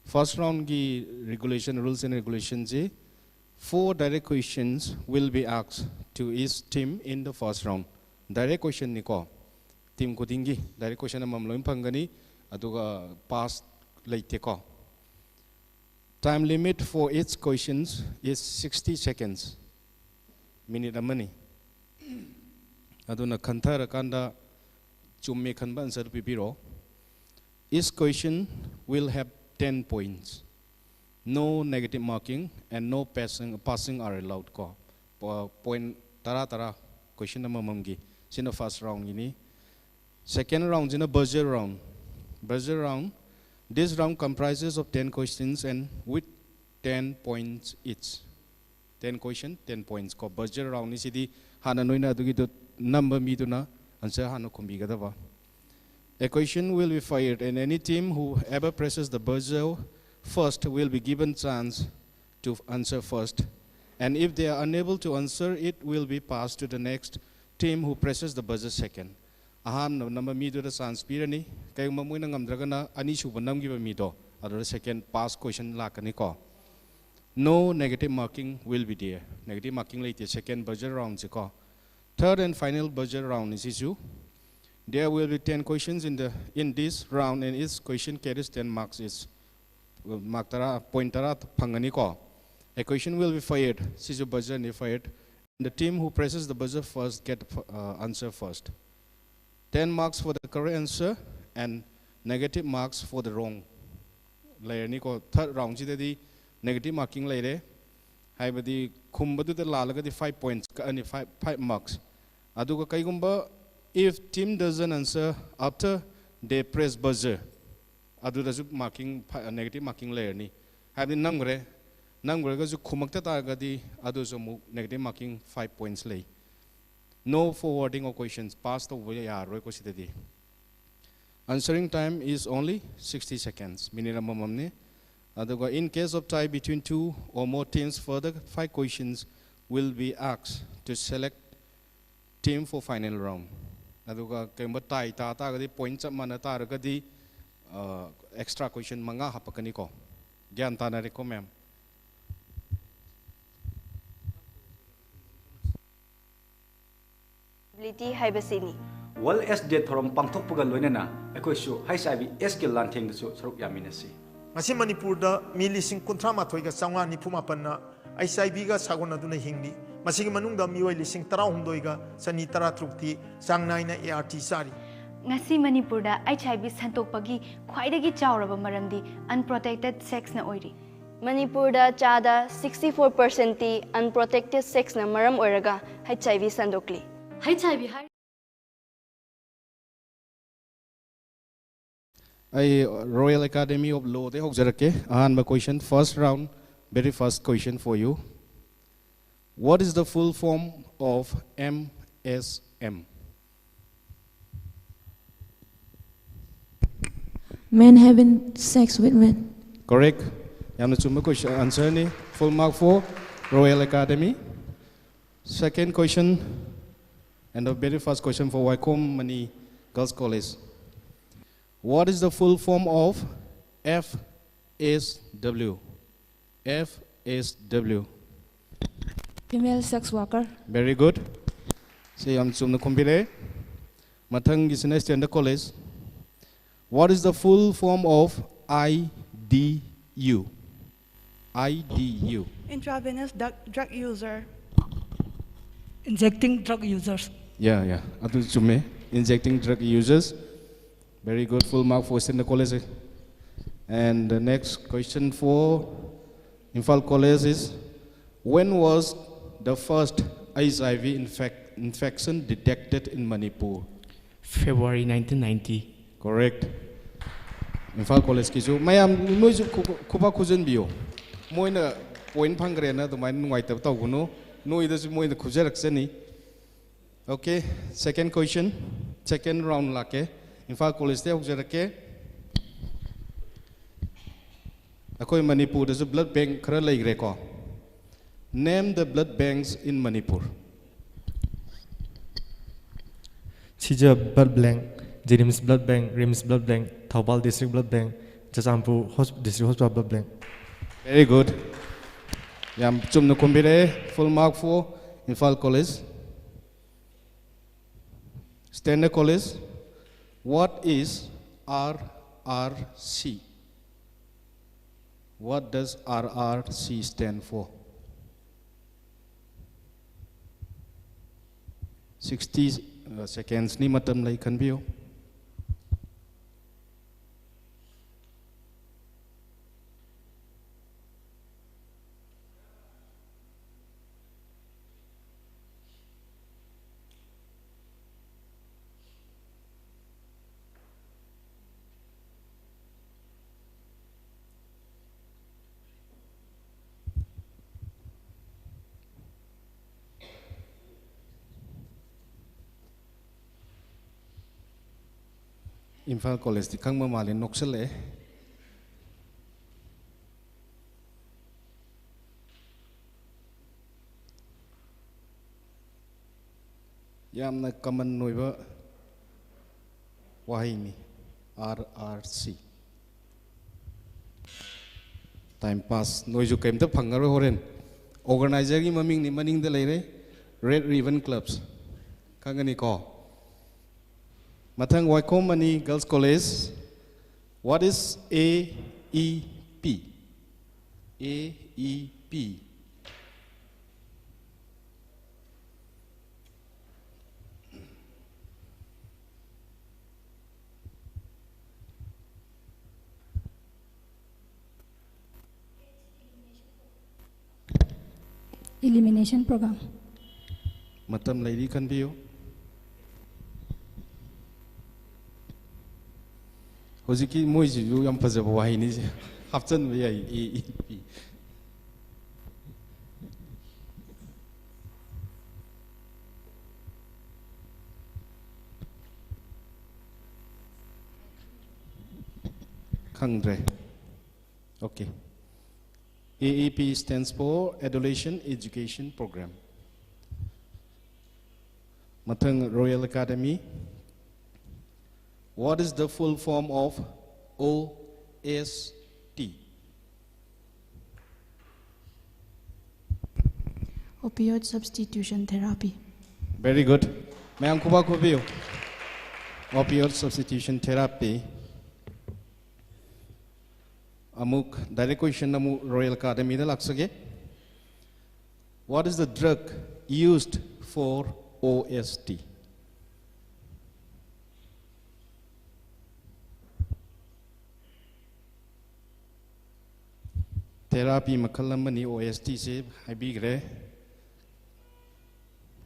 First round ki rules and regulations 4 direct questions will be asked to each team in the first round. Direct question niko team ko dingi direct question mamloim pangani aduga pass laite ko. Time limit for each questions is 60 seconds. Minute amani. Aduna kantara kanda chumme khanba answer pipiro. Each question will have 10 points. No negative marking and no passing are allowed ko. Point tara question number mamgi. In the first round ini. Second round in a buzzer round. Buzzer round. This round comprises of 10 questions and with 10 points each. 10 questions, 10 points. Ko buzzer round is the hana noina dugi number miduna answer hana kumbigadava. A question will be fired, and any team who ever presses the buzzer first will be given chance to answer first. And if they are unable to answer, it will be passed to the next team who presses the buzzer second. Aham number me to the chance pirani. Kay mamoy nang amdragana ani subanam giba me do. Other second pass question lakani ko. No negative marking will be there. Negative marking later second buzzer round ko. Third and final buzzer round is issue. There will be 10 questions in this round, and each question carries 10 marks. Is marktara pointara pangani ko. A question will be fired. Sisu buzzer ni fired. The team who presses the buzzer first get answer first. 10 marks for the correct answer and negative marks for the wrong. Layer ni ko third round chidadi negative marking layer. Haibadi kumbadu the lalagadi 5 points ani 5 marks. Aduga kaigumba if team doesn't answer after they press buzzer. Adu dasu marking negative marking layer ni. Haibadi namgre ga ju kumakta targadi adu so negative marking 5 points lay. No forwarding of questions. Pass the way ya answering time is only 60 seconds. Minimum. In case of tie between 2 or more teams, further 5 questions will be asked to select team for final round. Aduga kemba tie ta gadi points up mana ta gadi extra question manga hapakani ko. Gyan ta na ko ma'am. Haibasini. World SD Thorom Pangtok Pugaloinana, Ekoshu, Haisavi, Eskil Lanting the Suruk Yaminasi. Masi Manipur da milising kuntrama toiga sangwa ni pumapanna ICIB sagona duna hingni. Masi manungda miwai lising tarahumdoiga sani taratrukti sangnaina ART sari. Ngasi Manipur da HIV santokpagi khwaidagi chawraba maramdi unprotected sex na oiri. Manipur da chada 64% ti unprotected sex na maram oiraga HIV sandokli. HIV Royal Academy of Law de hokjarake ahanba question first round very first question for you. What is the full form of MSM? Men having sex with men. Correct. Yamna chumba question answer ni full mark for Royal Academy. Second question and the very first question for Wycombe Mani Girls College. What is the full form of FSW? FSW. Female sex worker. Very good. Say I'm sumna kumbire. Matang gisna standard college. What is the full form of IDU? IDU. Intravenous drug user. Injecting drug users. Yeah. Atu chume. Injecting drug users. Very good, full mark for Standard College. And the next question for Imphal College is, when was the first HIV infection detected in Manipur? February 1990. Correct. Imphal College kisu. Mayam noise kupa kuzen biyo. Moina point pangrena the mind white of Toguno. No, it doesn't moin the kujerak. Okay, second question. Second round lake. Imphal College te hokjarake akoi Manipur there's a blood bank khara laigre ko. Name the blood banks in Manipur. Chija Blood Bank, Jenims Blood Bank, Rims Blood Bank, Taubal District Blood Bank, Jazampur District Hospital Blood Bank. Very good. Yam chumna kumbire full mark for Imphal College. Standard College. What is RRC? What does RRC stand for? 60 seconds ni matam lai kan biyo. Imphal College di kang mamalin noksel Yamna common noiba wahini RRC. Time pass noizu kem ta phangaro horen. Organizer gi maming ni maning de leire Red Ribbon Clubs. Kangani ko. Matang Wycombe Mani Girls College. What is AEP? AEP. elimination program. Matam lady can be you. Hoziki Moji, you am Pazawahini. Hafton we Kangre. Okay. AEP stands for Adolescent Education Program. Matang Royal Academy. What is the full form of OST? Opioid substitution therapy. Very good. May ang kuba kubiyo. Opioid substitution therapy. Amuk direct question namu Royal Academy na laksage. What is the drug used for OST? Therapy makalamani OST se haibigre.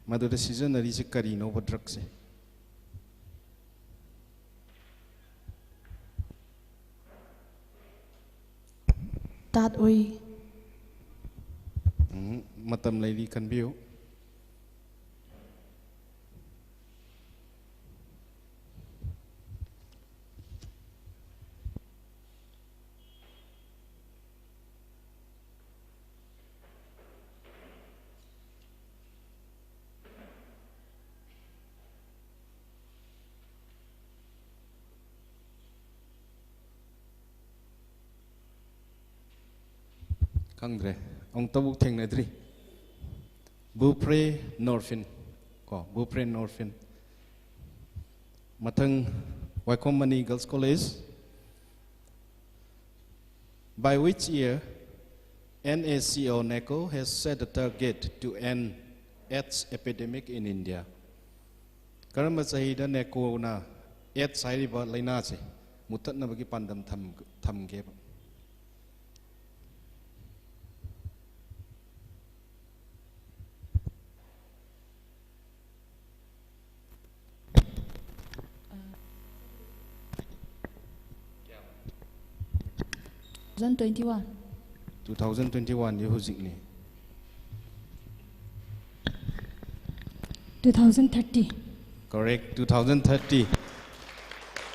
Maduda season na risi karino ba drug se. That way. Matam lady can be you. Kangre, ong tabuk theng nedri. Buprenorphine, ko buprenorphine. Matang Waikomani Girls College. By which year NACO NACO has set a target to end AIDS epidemic in India? Karama sahida NACO na AIDS sairiba laina se mutat na bagi pandam tham ge. 2021. 2021 ye hojik ni. 2030. Correct, 2030.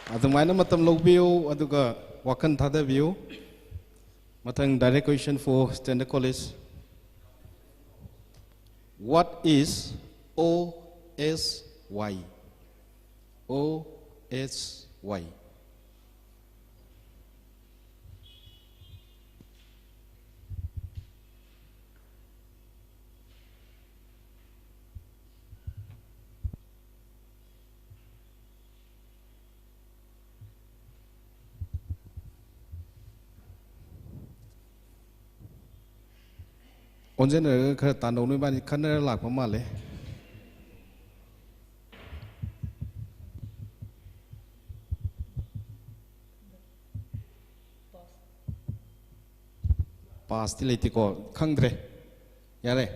Adumana matam logbiyo aduga wakan thada biyo. Matang direct question for Standard College. What is OSY? OSY. Onzen er khar tano noi bani khaner lak pa male. Pass ti leti ko khangdre. Yare.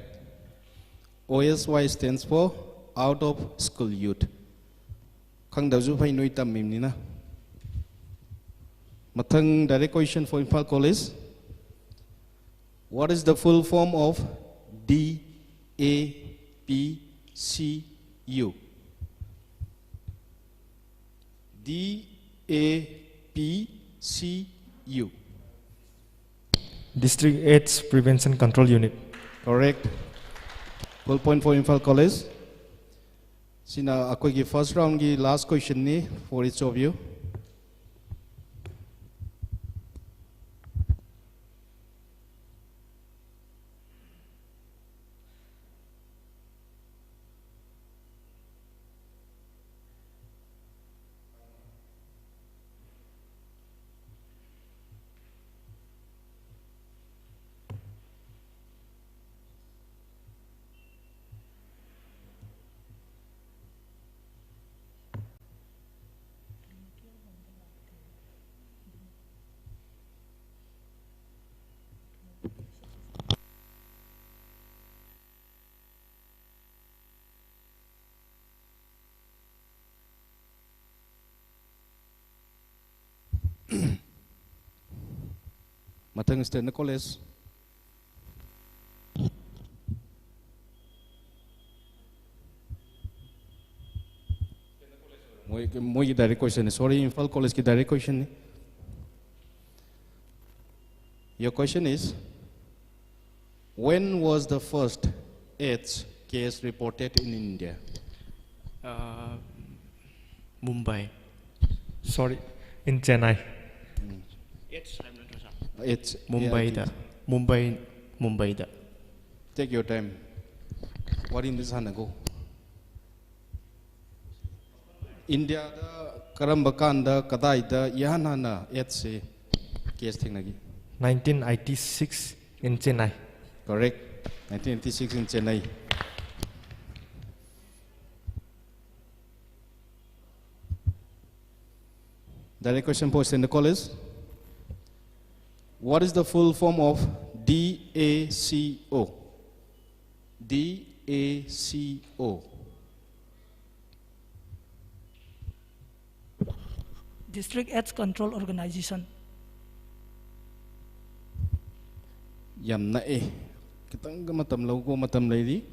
OSY stands for out of school youth. Khangdaw ju phai noi tam mim ni na. Mathang direct question for Imphal College. What is the full form of DAPCU? DAPCU. District AIDS Prevention Control Unit. Correct. Full point for Imphal College. Sina ako gi first round gi last question ni for each of you. Matang State College. Moi direct question. Sorry, Imphal College ki direct question. Your question is, when was the first AIDS case reported in India? Mumbai. Sorry, in Chennai. It's Mumbai da. Mumbai da. Take your time. What in this hanago? India da karambakanda kadai da yana AIDS case thingnagi. 1986 in Chennai. Correct. 1986 in Chennai. Direct question posed in the college. What is the full form of DACO? DACO. District AIDS Control Organization. Yam na kitang matam logo matam lady.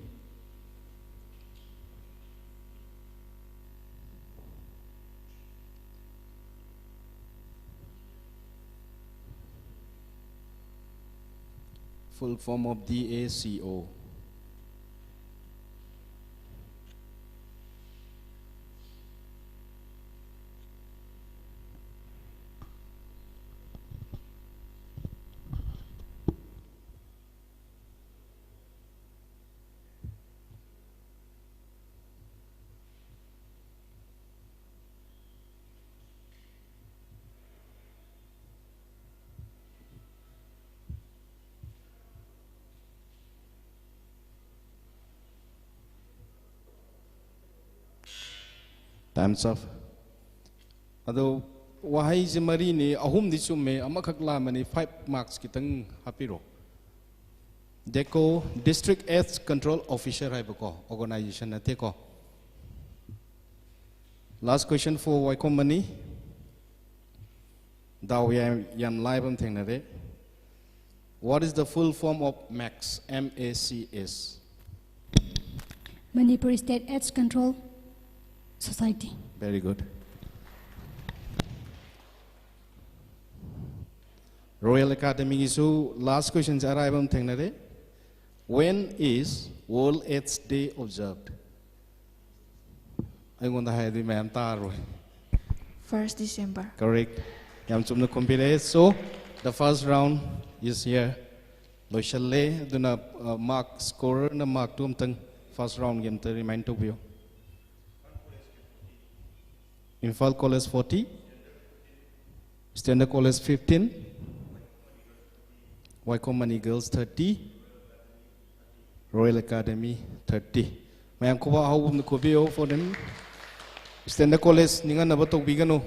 Full form of DACO. Time's up. Ado wahai jemari ni ahum di chumme amakak lamani 5 marks kitang hapiro. Deco District AIDS Control Officer haibako organization nate ko. Last question for Waikomani. Daw yam live am thingnare. What is the full form of MACS? MACS. Manipur State AIDS Control Society. Very good. Royal Academy issue. Last questions arrive on Thangnare. When is World AIDS Day observed? I want to have the ma'am taro. 1st December. Correct. Yam chumna compile. So the first round is here. Loishale duna mark scorer na mark tum tang first round game to remind to you. Imphal College 40, Standard College 15, Waikomani Girls 30, Royal Academy 30. Mayam ko ba hawum na kubio for them. Standard College ningan na ba tog bigano.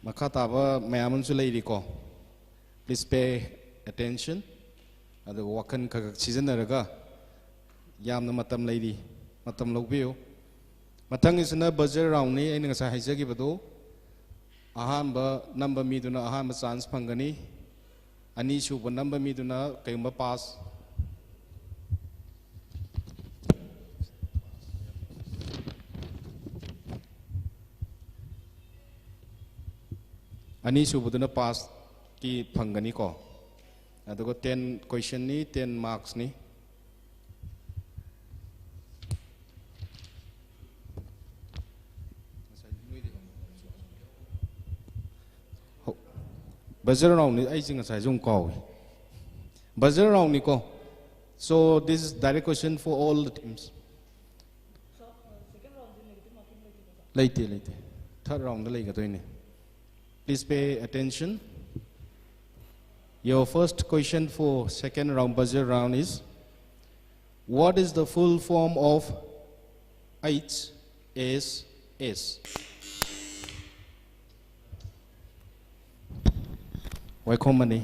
Makata ba mayaman sulay di ko. Please pay attention. Ado wakan kagak season na raga. Yam na matam lady, matam logbio. Matang is na buzzer round ni ay nga haizagi bado ahamba number mi duna ahamba chance phangani ani suba number mi duna kayma pass ani suba duna pass ki phangani ko adugo 10 question ni 10 marks ni. Buzzer round ni I think as I don't call. Buzzer round ni ko. So this is direct question for all the teams. Later. Third round lay gato ini. Please pay attention. Your first question for second round buzzer round is, what is the full form of HSS? Waikomani.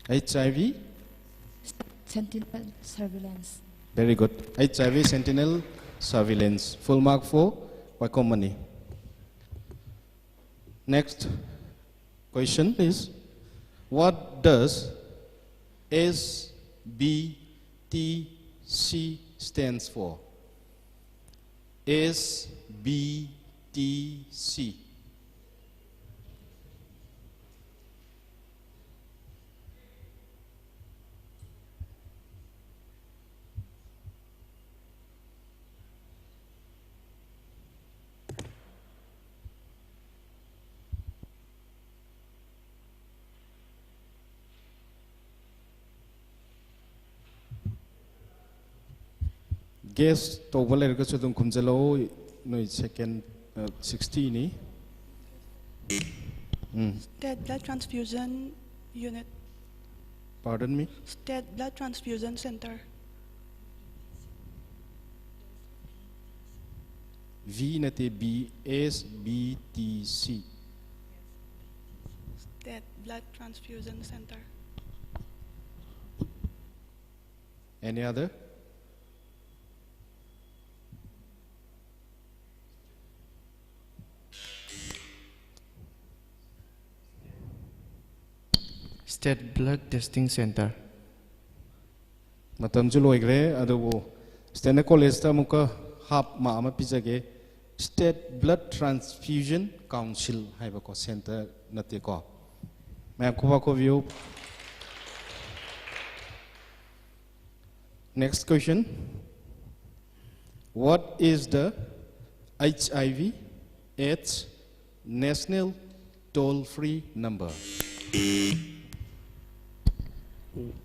HIV Sentinel Surveillance. Very good. HIV Sentinel Surveillance. Full mark for Wako money. Next question is, what does SBTC stands for? SBTC. Guess to valer ka sudum kumjalo no second 60 ni. State blood transfusion unit. Pardon me? State blood transfusion center. V nate B SBTC. State blood transfusion center. Any other? State Blood Testing Center. Matam ju loigre adu Stena College ta muka hap ma ama pizage State Blood Transfusion Council haiba ko center nate ko. May ko view. Next question. What is the HIV AIDS national toll-free number?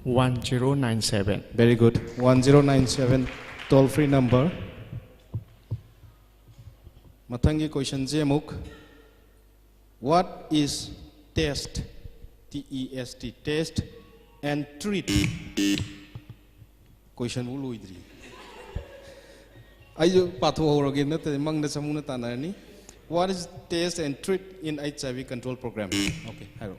1097. Very good. 1097 toll-free number. Matangi question Zemuk. What is test? T-E-S-T. Test and treat. Question ulu idri. Ayo patu horogi na te mang na samuna tanani. What is test and treat in HIV control program? Okay, hello.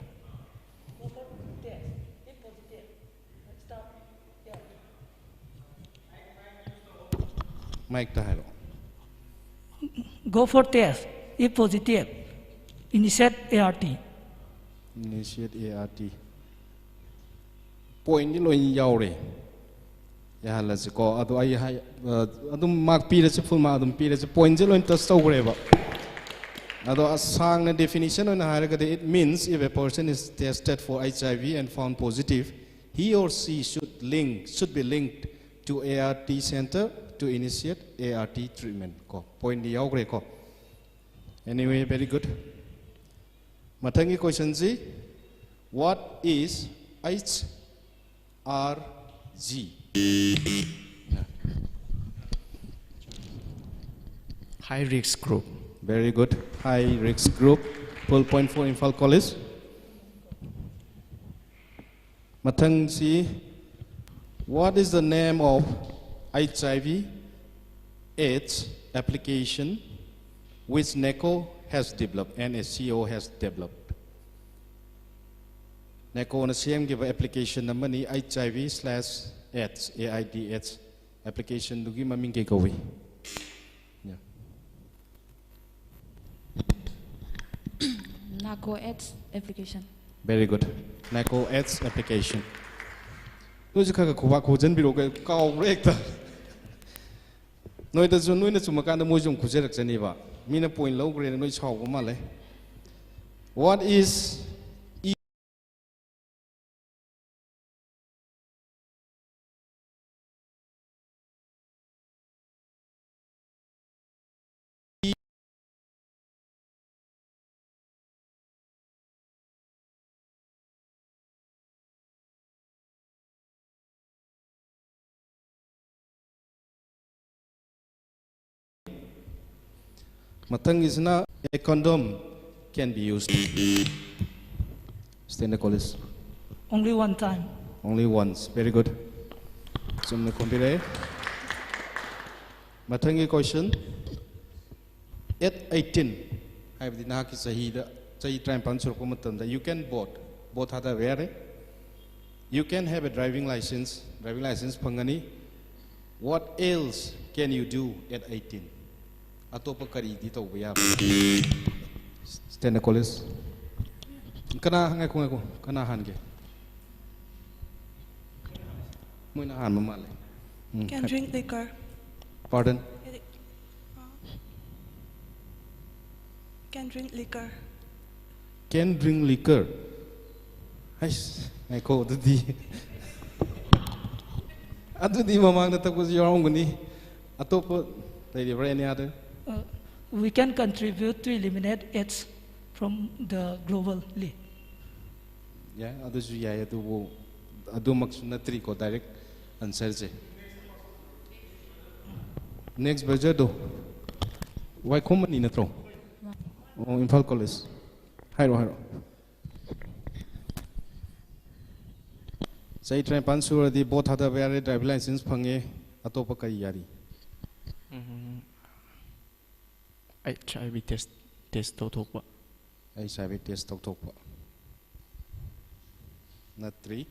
Mike Tahiro. Go for test. If positive, initiate ART. Initiate ART. Point ni loin yaure. Ya hala se ko adu ai hai adum mark pi se full mark adum pi se point je loin test tawre ba. Adu asang na definition on haraga it means if a person is tested for HIV and found positive, he or she should be linked to ART center to initiate ART treatment. Ko point di yaugre ko. Anyway, very good. Matangi question Z. What is HRG? High risk group. Very good. High risk group. 12.4 Imphal College. Matang C. What is the name of HIV AIDS application which NECO has developed, NSCO has developed? NECO on the same give application number ni HIV/AIDS, AIDS application dugi maming ke gawi. NACO AIDS application. Very good. NECO AIDS application. Noiจะข้ากับขวาขวจันบิโรกเก่าเล็กแต่noi ta zun noi na chuma kan da moi jong khuje rak chani ba mi na point lo gre noi chhaw ko ma le. What is Matang is na a condom can be used. Stand college. Only one time. Only once. Very good. Sum na kompire. Matangi question. At 18, I have the naki sahida. Sahi try and punch that you can both have a rare. You can have a driving license pangani. What else can you do at 18? ꯑꯇꯣꯞꯄ ꯀꯔꯤꯗꯤ ꯇꯧꯕ ꯌꯥꯕ standard college ꯀꯅꯥ ꯉꯥꯏꯈꯣ ꯀꯅꯥ ꯍꯥꯟꯒꯦ ꯃꯣꯏꯅ ꯍꯥꯟꯕ ꯃꯥꯜꯂꯦ Can drink liquor. Pardon? Can drink liquor. Can drink liquor. Hais, ngaikhô adudi mamangda takpusi yaramgani atopa leiribra any other. We can contribute to eliminate AIDS from the global league. Yeah, adusu yaya adu maksu natri ko direct answer je. Next budget do. Why common in a throw? Oh, Imphal College. Hiro. Say train pansura the both had a very driver license pange atopa kayari. HIV test totopa. HIV test totopa. Not 3.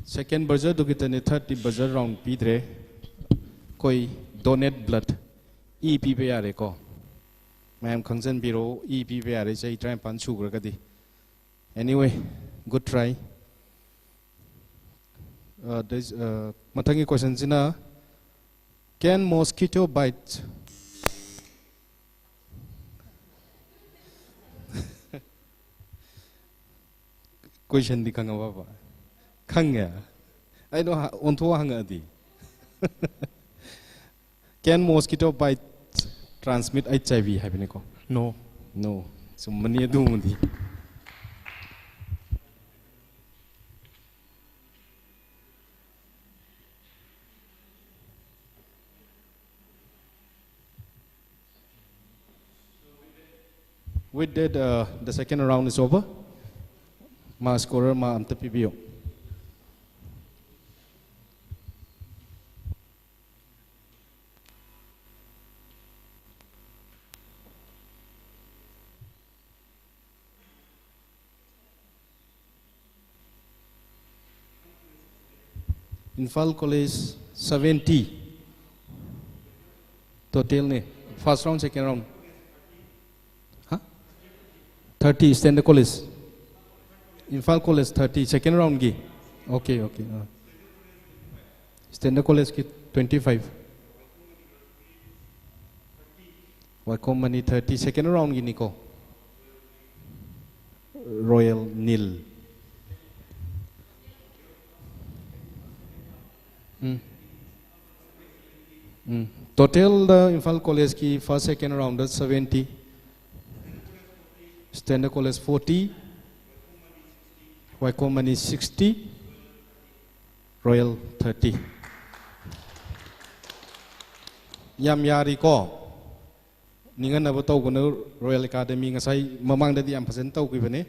Second budget do get a 30 budget round pidre. Koi donate blood. EPPR ko. Ma'am Kangsan Biro, EPPR is a try pan sugar. Anyway, good try. There's Matangi questions in a can mosquito bite? Question di Kangava. Kanga. I don't want to hang at Can mosquito bite transmit HIV? No. No. So many do. We did the second round is over. Ma scorer ma amta PBO. Imphal College 70 total ne first round second round 30 Standard College Imphal College 30 second round gi okay Standard College ki 25 Wakomani 30 second round gi niko Royal nil Total the Imphal College ki first second round 70 Standard College 40 Wakomani 60 Royal 30 Yam yari ko Ningan na batau ko na Royal Academy ngasay mamang dadi am pasentaw ko ibane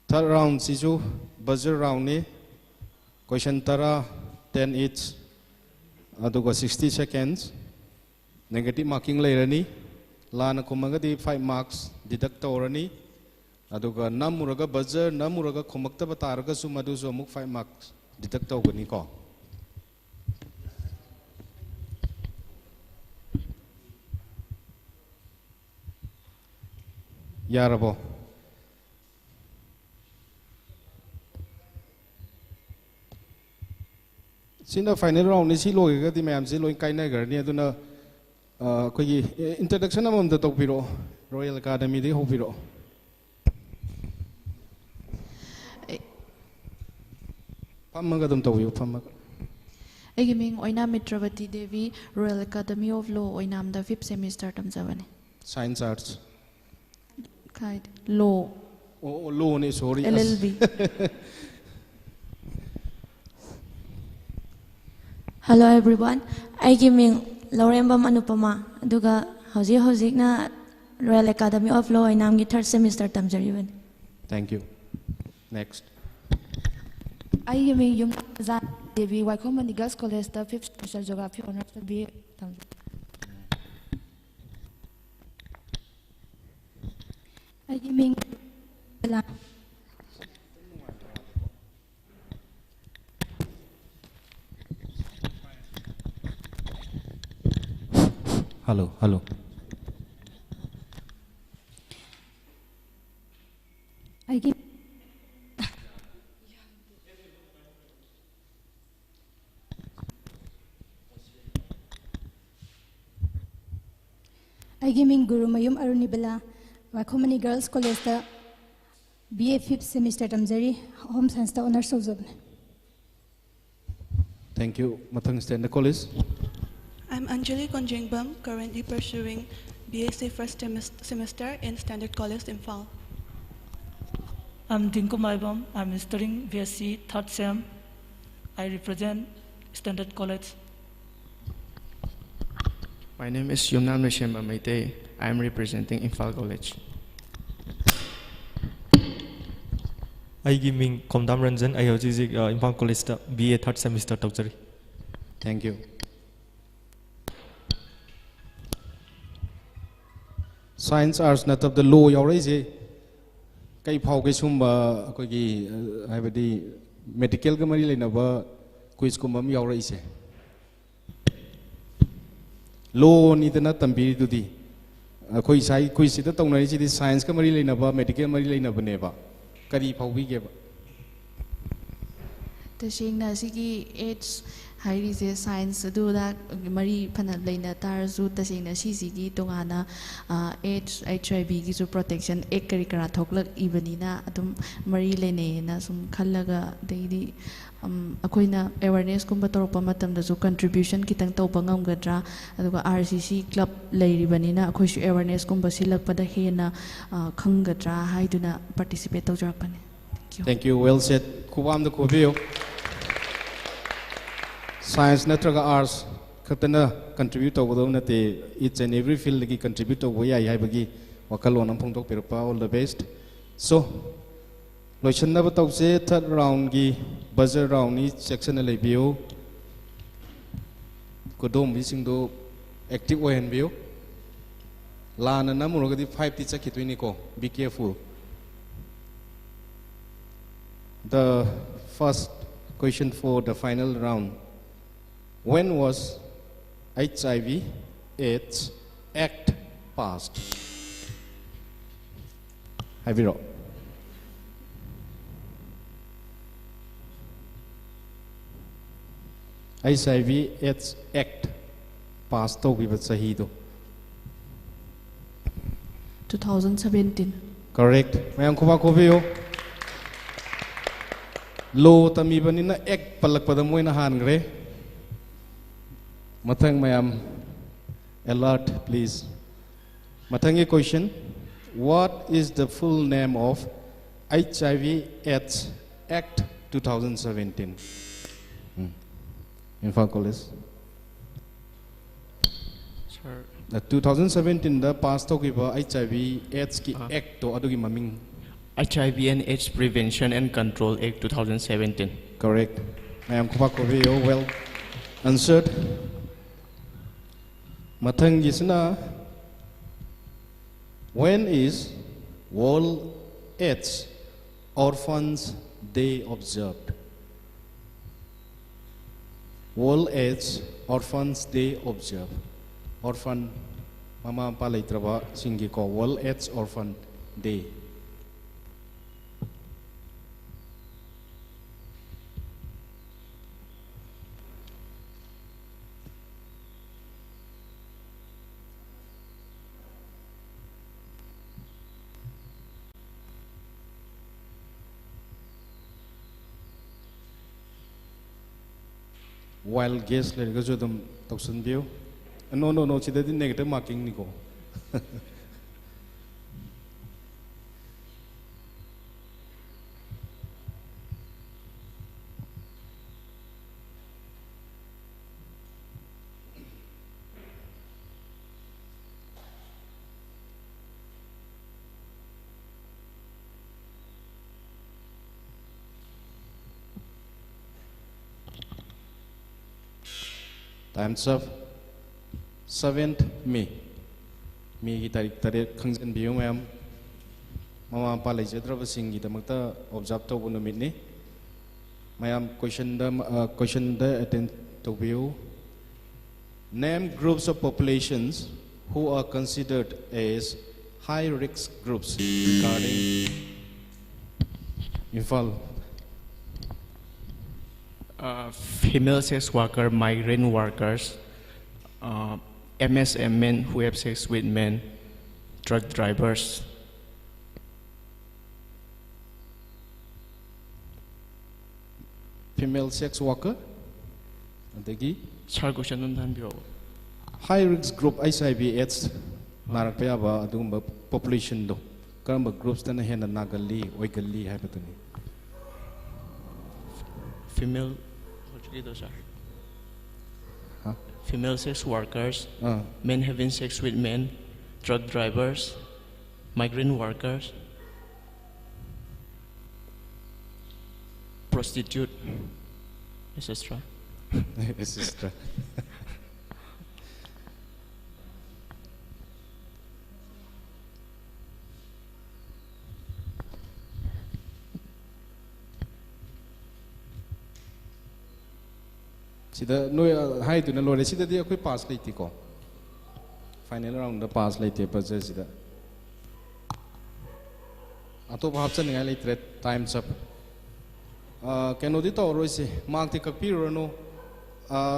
Third round sisu buzzer round ni Question tara 10 each aduga 60 seconds negative marking layrani lana kumagadi 5 marks deduct tawrani aduga namuraga buzzer namuraga khumakta bataraga sumadu so amuk 5 marks deduct tawgani ko yarabo Sina final round ni si loi ga di mayam si loi kaina gar ni aduna koi introduction amam da tokpiro Royal Academy di hopiro Pamaga dum tawiyo pamaga Egiming Oina Mitravati Devi Royal Academy of Law Oinam the 5th semester tamjavani Science Arts Kite Law Oh law ni sorry LLB Hello everyone. I give Loremba Manupama Duga Hosik Royal Academy of Law and I'm 3rd semester tamjariban. Thank you. Next. I give Yung Devi Wakomani Girls College the 5th special geography honors to be I give Hello, hello. I give Aigiming Guru Mayum Arunibala, Wakomani Girls College, the BA 5th semester Tamzari, Home Science Honors Sozabne. Thank you. Mathang stand the college. I'm Anjali Konjingbam, currently pursuing BSc first semester in Standard College, Imphal. I'm Dinku Maibam. I'm studying BSc third sem. I represent Standard College. My name is Yumnam Nishemba Maite. I am representing Imphal College. I give me Komdam Ranjan. I have Imphal College BA third semester Tokjari. Thank you. Science arts not of the law already. Kai phau kai sumba koi gi haibadi medical ka mari leina ba quiz kumba mi yaw ise law ni tana tambi du di koi sai quiz sida tong nai si science ka mari leina ba medical mari leina ba ne ba kari phau bi ge ba तसेंगना सिगी AIDS हाइरिजे science अदुदा मरी फना लेना तारजु तसेंगना सिसिगी तोगाना ads HIV की जो protection एक करी करा थोकलक इबनीना अदुम मरी लेनेना सुम खल्लगा देदी अखोइना अवेयरनेस कुंबा तोरपा मतमदसु कंट्रीब्यूशन कितंग तौबा ngamgadra aduga RCC club leiribaniना अखोइसु अवेयरनेस कुंबा सिलकपदा हेना खंगद्रा हाइदुना पार्टिसिपेट तौजरपने. Thank you. Well said. Kubam the Kubio. Science natraga arts katana contribute over the each and every field ki contribute over ya bagi wakalo nam pungtok perpa all the best. So lochanda batau se third round ki buzzer round ni section le bio kodom bising do active way and bio la na namuno gadi 5 teacher kitwini ko be careful. The first question for the final round. When was HIV/AIDS Act passed? Haviro. HIV/AIDS Act passed to give sahido. 2017. Correct. Mayang kuba kubio. Lo tami banina ek palak padamoy na hangre. Matang mayam alert please. Matangi question. What is the full name of HIV/AIDS Act 2017? Imphal College. Sir. The 2017 the passed to give HIV/AIDS ki act to adugi maming. HIV and AIDS Prevention and Control Act 2017. Correct. I am Kupakovio. Well answered. Matang gisna. When is World AIDS Orphans Day observed? World AIDS Orphans Day observed. Orphan Mama Palaitrava Singi ko World AIDS Orphan Day. While guests like go them toxin view. No, she did negative marking Nico. Time's up. 7th May. May ki tarik tarik khangjan biyo mayam. Mama pa lai jadra basing ki damakta observe to buno minni. Mayam question da attend to biyo. Name groups of populations who are considered as high risk groups regarding Imphal. Female sex worker, migrant workers, MSM men who have sex with men, truck drivers. Female sex worker, high risk group HIV/AIDS narakpayaba adumba population do karamba groups tana hena nagali oigali haibaduni. Female, female sex workers, men having sex with men, truck drivers, migrant workers, prostitute, etc. etc. Sida noi hai tu na lore sida dia koi pass leiti ko final round da pass leiti pa je sida ato bhap chan ngai leitre times up keno di to roi se mark ti kak pi ro no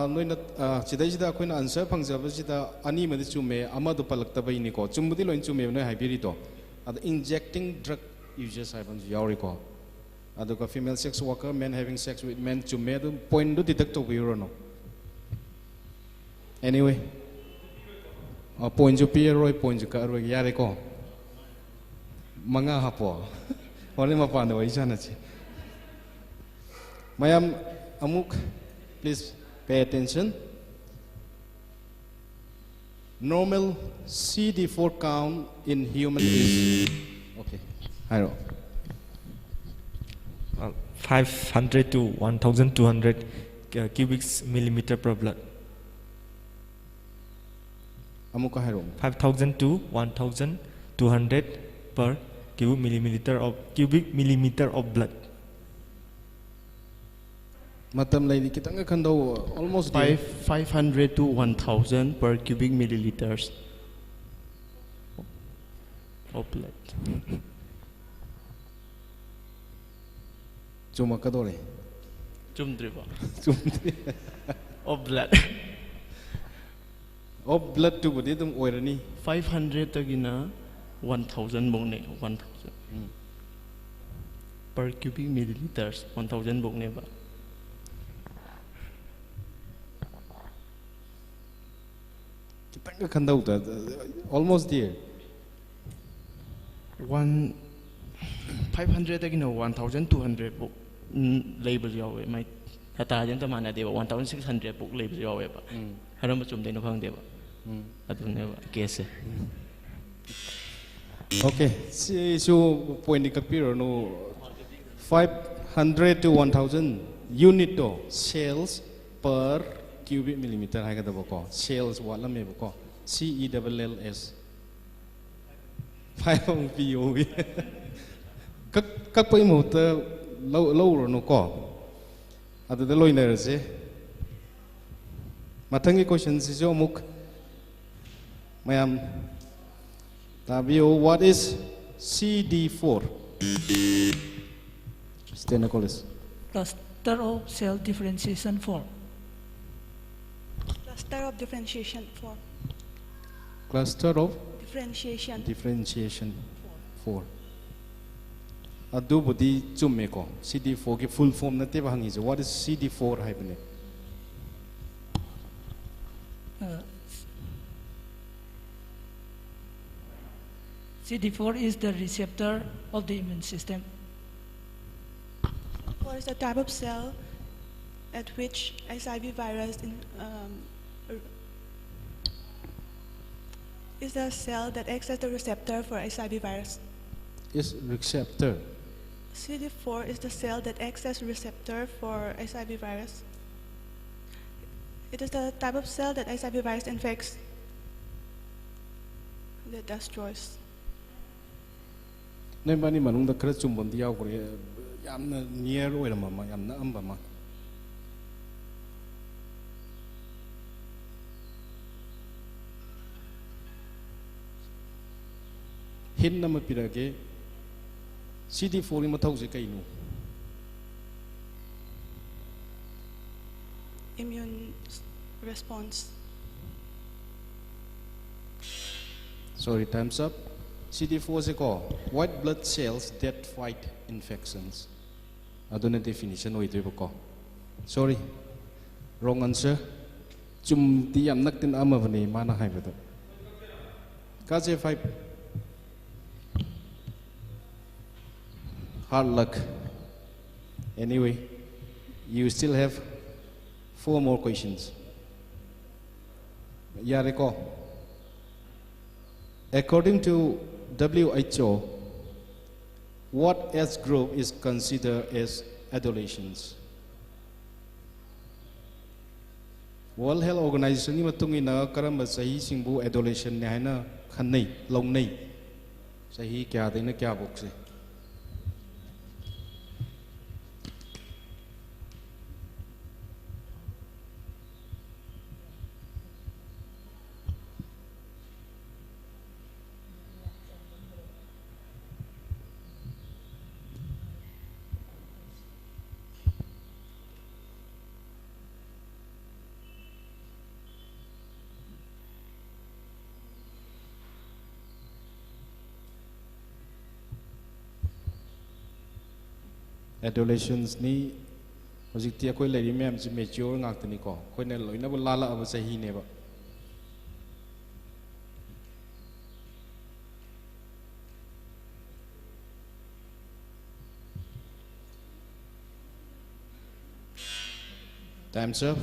noi na sida sida koi na answer phang ja ba sida ani ma di chume ama do palak ta bai ni ko chum di loin chume noi hai bi ri to ad injecting drug users hai ban yauri ko aduga female sex worker, men having sex with men, chume do point do detect to biro no. Anyway, point jo pier roi point jo ka roi yare ko. Manga hapo. Wale mapanda wa isana chi. Mayam amuk, please pay attention. Normal CD4 count in human is okay. Hiro. 500 to 1,200 cubic millimeter per blood. 5,000 to 1,200 per cubic millimeter of blood. Matam lady kitanga kando almost 500 to 1,000 per cubic milliliters of blood. Cuma kadore. Cumdriba. Cumdri. Of blood. Of blood tu budi tum oirani. 500 tagina 1,000 bongne 1,000. Per cubic milliliters 1,000 bongne ba. Kita kandau ta almost there. 500 tagina 1,200 book label yawe mai hata jan ta mana deba 1,600 book label yawe ba. Haram chum de no khang deba. Adune ba case. Okay, so point ni kapiro no 500 to 1,000 unit do cells per cubic millimeter hai ka da ko cells wala me ko CELLS 5 POV các mo ta lâu rồi nó có ada da loi na se mathangi question si jo muk mayam tabio what is CD4 Stenocolis Cluster of cell differentiation 4. Cluster of differentiation 4. Cluster of differentiation 4. Adu budi chumme ko CD4 ki full form na te ba hangi what is CD4 haibne CD4 is the receptor of the immune system. What is the type of cell at which HIV virus is the cell that acts as the receptor for HIV virus? Yes, receptor. CD4 is the cell that acts as receptor for HIV virus. It is the type of cell that HIV virus infects, that destroys. Nembani manung da khara chumbon di yaw kore yamna near oirama ma yamna amba ma hint nama pirage CD4 ni mathau se kainu Immune response. Sorry, time's up. CD4 se ko white blood cells that fight infections. Aduna definition oidre ko. Sorry, wrong answer. Chum ti am nak tin amavani mana haibada. Kaje 5. Hard luck. Anyway, you still have 4 more questions. Yareko. According to WHO, what age group is considered as adolescents? World Health Organization ni matungina karamba sahi singbu adolescent ne haina khannei longnei sahi kya daina kya bokse. Adolescents ni hojikti akoi lari mem si mature ngaktani ko koi na loina bu lala aba sahi ne ba time's up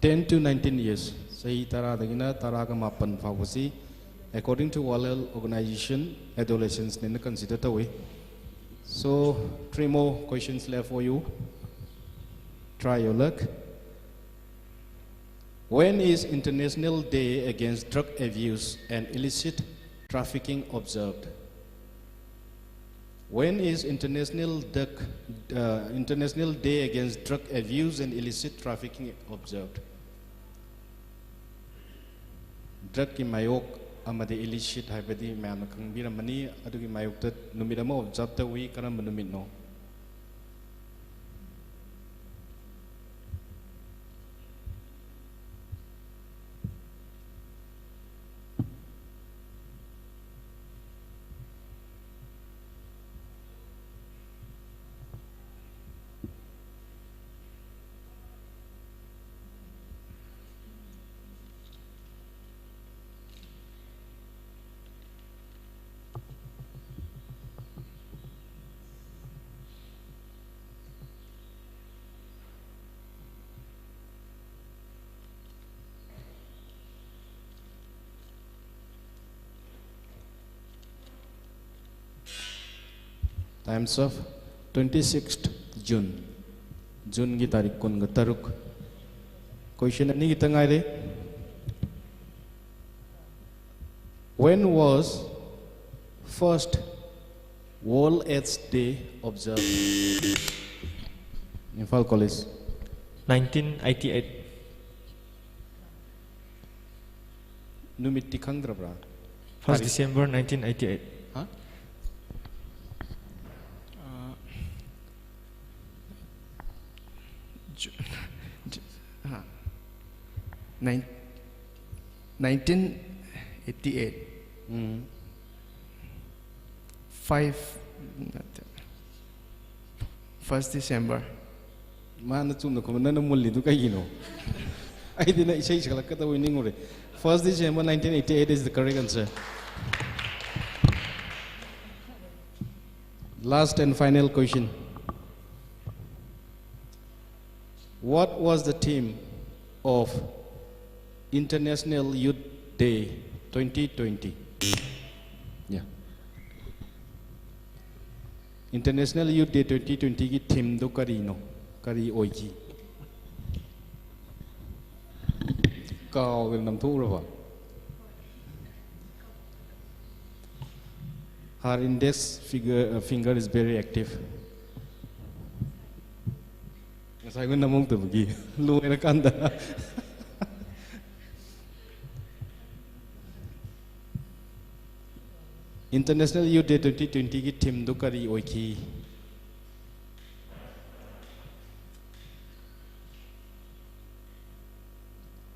10 to 19 years sahi tara dagina tara ka mapan fawasi according to World Health Organization adolescents ne consider tawi. So, 3 more questions left for you. Try your luck. When is International Day Against Drug Abuse and Illicit Trafficking observed? When is International Day Against Drug Abuse and Illicit Trafficking observed? Drug ki mayok amadi illicit haibadi mayam khangbiramani adugi mayokta numit ama observe tawi karamba numit no. Time's of 26th June. June ki tarik kun ga taruk. Question ani kita ngai when was first World AIDS Day observed? Imphal College. 1988. Numit tikang drabra. 1st December 1988. Huh? Uh, 1988. 1st December. Mana chumna ko na mulli du kai no. Ai dina isai sakala ka ta winning ore. 1st December 1988 is the correct answer. Last and final question. What was the theme of International Youth Day 2020? Yeah. International Youth Day 2020 की theme do kari no kari oiji. Kau will nam thu rava. Her index finger is very active. Saya guna namong tu bagi lu era kanda. International Youth Day 2020 की theme दो करी ओइकी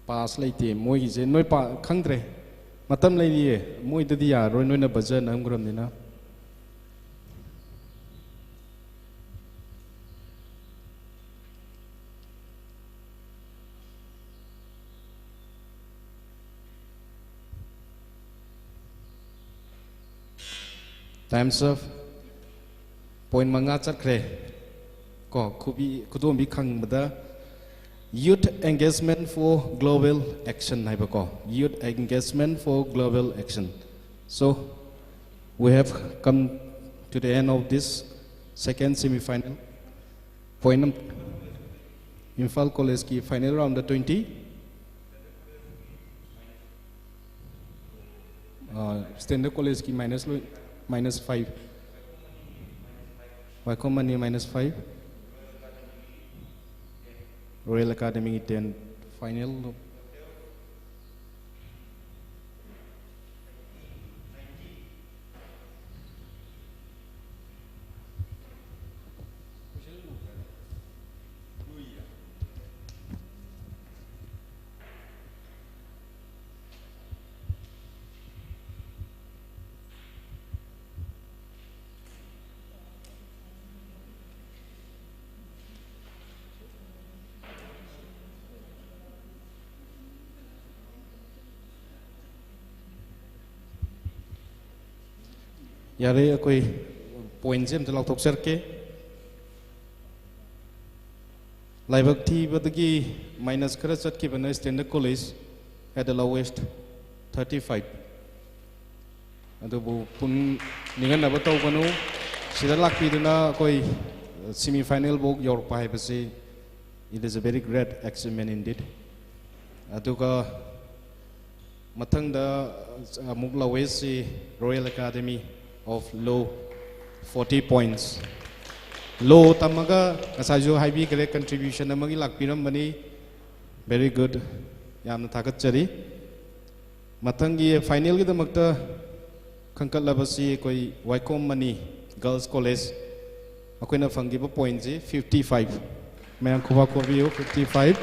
पास लेते मोई जे नोई पा खंगरे मतम लेलिए मोई ददी यार नोई ना बजन हम ग्रम देना Times of point manga chakre ko kubi kudom bi khang bada youth engagement for global action hai ko youth engagement for global action. So we have come to the end of this second semi-final. Point Imphal College ki final round the 20 Standard College ki -5 Waikomani -5 Royal Academy 10 final यारे कोई point jem to lautok serke laibak thi badagi minus kara chat ki bana Standard College at the lowest 35 adubu pun ningan na bataw kanu sida lakpi duna koi semi final bok yor pa base it is a very great achievement indeed aduga mathang da muk lowest Royal Academy of Law 40 points. Law tamaga asaju haibi kare contribution amagi lakpiram bani very good. Yamna thakat chari. Mathangi final gi damakta khangkat labasi koi Waikom Mani Girls College. Akoina fangiba points 55. Mayang kuba kobiyo 55.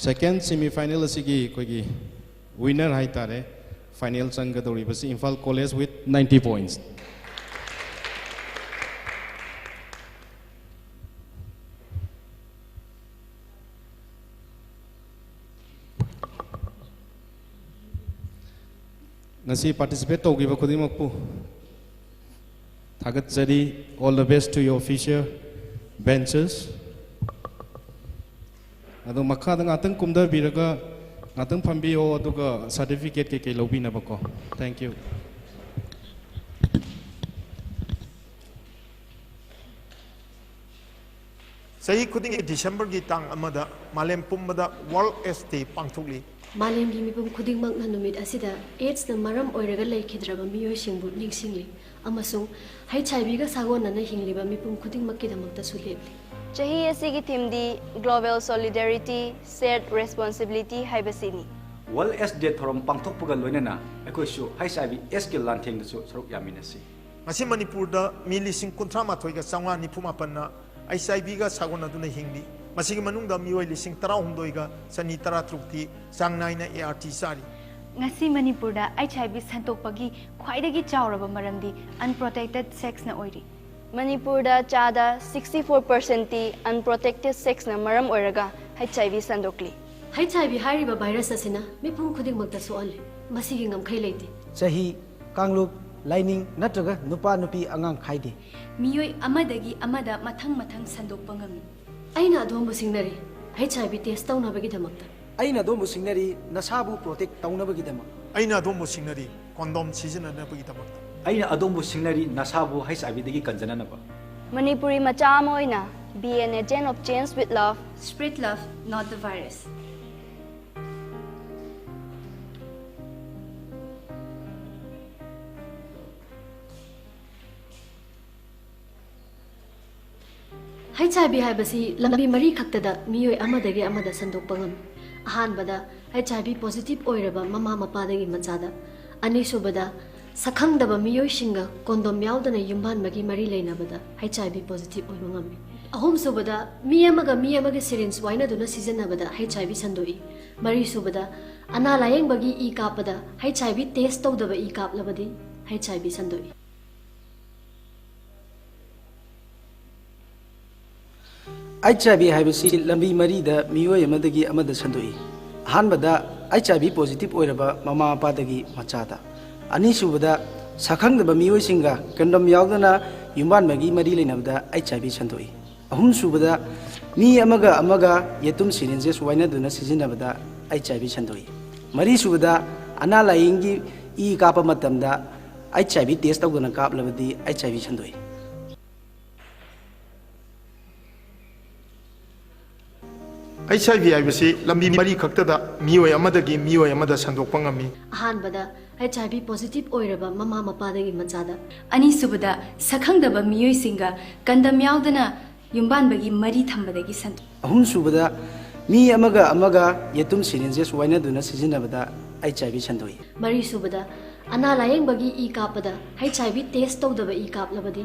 Second semi final asigi koi gi winner haitare. Final changa dori basi Imphal College with 90 points. Nasi participate to give a kudimakpu. Thagat Zari, all the best to your future benches. Ado makha dang atang kumda biraga Natang Pambio aduga certificate ke lobby na bako. Thank you. Sahi khuding December gi tang amada malem pumbada World AIDS Day pangthukli. Malem gi mipum khuding mak na numit asida AIDS na maram oiraga laikhidraba miyoi singbu ningsingli amasung HIV ga sagon na hingliba mipum khuding mak ki damakta sulebli. Chahi asigi theme di Global Solidarity Shared Responsibility haibasini. World AIDS Day thorom pangthokpuga loinana ekoi su HIV AIDS ki lantheng da su saruk yaminasi. Ngasi Manipur da mi lising kuntra mathoi ga sangwa nipuma panna HIV ga sagon aduna hingli. Masigi manung da mioi lising 12 ga sani 13 sangnai na ART sari. Ngasi Manipur da HIV santokpagi khwaidagi chawraba maramdi unprotected sex na oiri. Manipur da chada 64% unprotected sex na maram oiraga HIV sandokli. HIV hariba virus asina mipum khuding makta soal masigi ngamkhai leite. Chahi Kanglup Lining natraga nupa nupi angang khaide. Miyoi amadagi amada mathang sandokpa ngami. Aina adom busingnari HIV test tawnabagi damakta. Aina adom busingnari nasabu protect tawnabagi damak. Aina adom busingnari condom sijananabagi damakta. Aina adombu singnari nasabu HIV dagi kanjananaba. Manipuri macha ama oina be an agent of change with love. Spread love, not the virus. HIV haibasi lambi mari khaktada miyoi amadagi amada sandokpa ngam. Ahanbada HIV positive oiraba mama mapadagi machada. Anisubada sakhangdaba miyoishinga kondom yaudana yumbanbagi mari leinabada HIV positive oiba ngami ahum subada mi amaga syringe waina duna sijanabada HIV sandoi mari subada ana layeng bagi e kapada HIV test tawdaba e kaplabadi HIV sandoi HIV हाइबसी लंबी मरीदा मियोय अमदगी अमद संदोई अहानबदा HIV positive ओइरबा mama पादगी मचादा अनीसुबदा सखंगदबा मियोय सिंगा condemn यावदना युमान मरी लेनबदा HIV संदोई अहुमसुबदा मी अमगा येतुम syringes वाइनदुना सिजिनबदा HIV संदोई मरीसुबदा अना लायंगी ई कापा मतमदा HIV test तौदना कापलबदी HIV संदोई HIV हाइबसी लंबी मरी खक्तदा मियोय अमदगी मियोय अमदा संदोकपा ngami अहानबदा HIV positive ओइरबा mama मपादगी मचादा अनीसुबदा सखंगदबा मियोइसिंगा कंदम यावदना युम्बानबगी मरी थंबदगी संदो अहुमसुबदा मी अमगा येतुम सिरिंजेस वाइनदुना सिजिनबदा HIV संदोई मरीसुबदा अना लायंबगी ई कापदा HIV टेस्ट तौदबा ई कापलबदी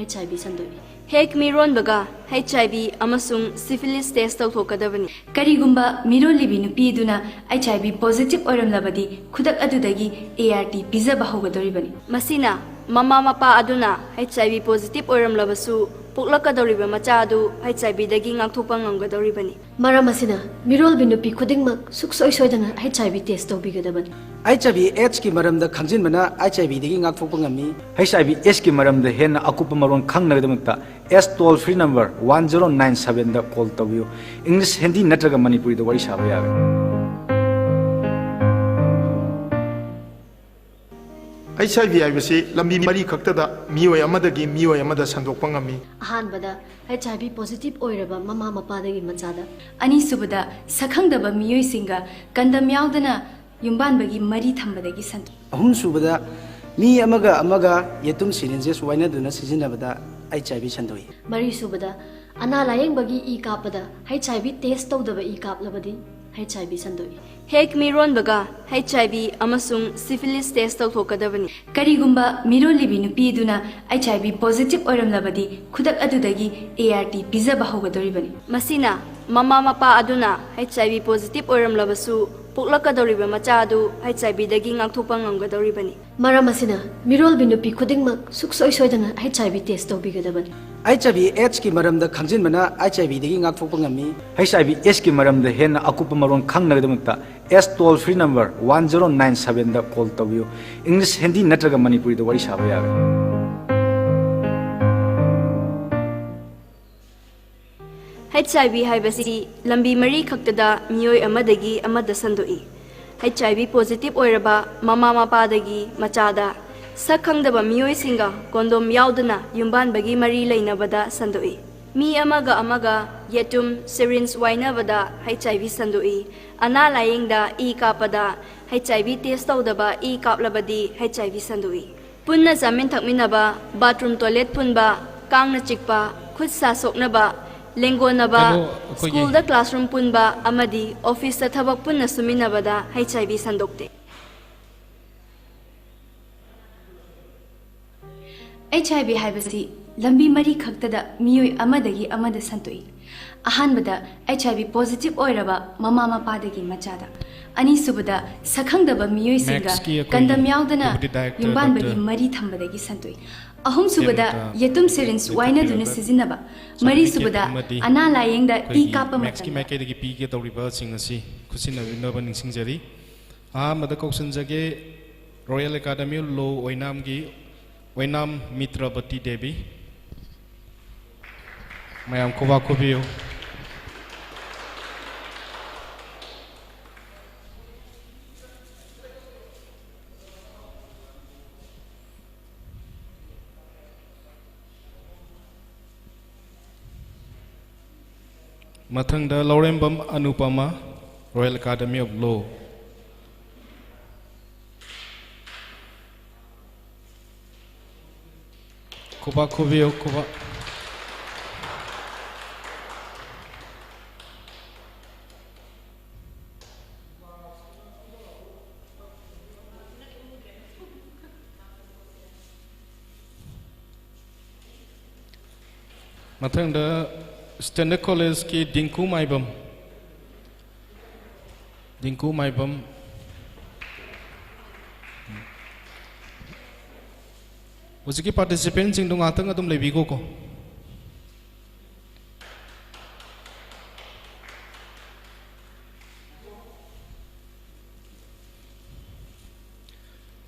HIV संदोई हेक मिरोन बगा HIV अमसुंग सिफिलिस टेस्ट तौथोकदबनी करिगुंबा मिरोलिबी नुपीदुना HIV पॉजिटिव ओरमलबदी खुदक अदुदगी ART पिजबा होगदोरिबनी मसिना ममा मपा अदुना HIV पॉजिटिव ओरमलबसु पुक्लकदोरिबा मचा अदु HIV दगी ngakthokpa ngamgadoribani मरमसिना मिरोलबी नुपी खुदिंगमक सुक्सोय सोयदना HIV टेस्ट तौबिगदबनी HIV AIDS की मरमदा खंजिनबना HIV दगी ngakthokpa ngami HIV AIDS की मरमदा हेन अकुप मरोन खंगनगदमक्ता S टोल फ्री नंबर 1097 दा कॉल तबियो इंग्लिश हिंदी नत्रगा मणिपुरी दा वरी साबा याबे HIV हाइबसी लंबी मरी खक्तदा मियोय अमदगी मियोय अमदा संदोकपा ngami अहानबदा HIV positive ओइरबा ममा मपादगी मचादा अनीसुबदा सखंगदबा मियोइसिंगा कंदम यावदना युम्बानबगी मरी थंबदगी संदो अहुमसुबदा मी अमगा येतुम सिरिंजेस वाइनदुना सिजिनबदा HIV संदोई मरीसुबदा अना लायंबगी ई कापदा HIV टेस्ट तौदबा ई कापलबदी HIV संदोई हेक मिरोन बगा HIV अमसुंग सिफिलिस टेस्ट तौथोकदबनी करिगुंबा मिरोलिबी नुपीदुना HIV पॉजिटिव ओरमलबदी खुदक अदुदगी ART पिजबा होगदोरिबनी मसिना ममा मपा अदुना HIV पॉजिटिव ओरमलबसु पुक्लकदोरिबा मचा अदु HIV दगी ngakthokpa ngamgadoribani मरमसिना मिरोलबी नुपी खुदिंगमक सुक्सोय सोयदना HIV टेस्ट तौबिगदबनी HIV AIDS की मरमदा खंजिनबना HIV दगी ngakthokpa ngami HIV AIDS की मरमदा हेन अकुप मरोन खंगनगदमक्ता S टोल फ्री नंबर 1097 दा कॉल तबियो इंग्लिश हिंदी नत्रगा मणिपुरी दा वरी साबा याबे HIV हाइबसी लंबी मरी खक्तदा मियोय अमदगी अमदा संदोई HIV पॉजिटिव ओइरबा ममा मपादगी मचादा सखंगदबा मियोइसिंगा कोंडोम यावदना युम्बानबगी मरी लेनबदा संदोई मी अमगा येतुम सिरिंज वाइनबदा HIV संदोई अना लायंगदा ई कापदा HIV टेस्ट तौदबा ई कापलबदी HIV संदोई पुन्ना जामिन थकमिनबा बाथरूम टॉयलेट पुनबा कांगना चिकपा खुद सा सोकनबा लेंगोनबा स्कूल दा क्लासरूम पुनबा अमदी ऑफिस दा थबक पुन्ना सुमिनबदा HIV संदोकते HIV हाइबसी लंबी मरी खक्तदा मियोय अमदगी अमद संतोई अहानबदा HIV पॉजिटिव ओइरबा ममा मपादगी मचादा अनीसुबदा सखंगदबा मियोइसिंगा कंदम यावदना युम्बानबगी मरी थंबदगी संतोई अहुमसुबदा येतुम सिरिंज वाइनदुना सिजिनबा मरीसुबदा अना लायंगदा ई कापा मैक्स की पीगे तौरिबा सिंग असि खुसिनबिनबा निंसिंगजरी अहामदा कौशनजगे रॉयल एकेडमी लो ओइनामगी ओइनाम मित्रवती देवी मैम खुबा खुबियो मथंगदा Laurembam Anupama Royal Academy of Law खुबा खुबियो खुबा Mathangda Standard College ki Dinku Maibam. Dinku Maibam. Wasiki participants sing dung atang atum lebigo ko.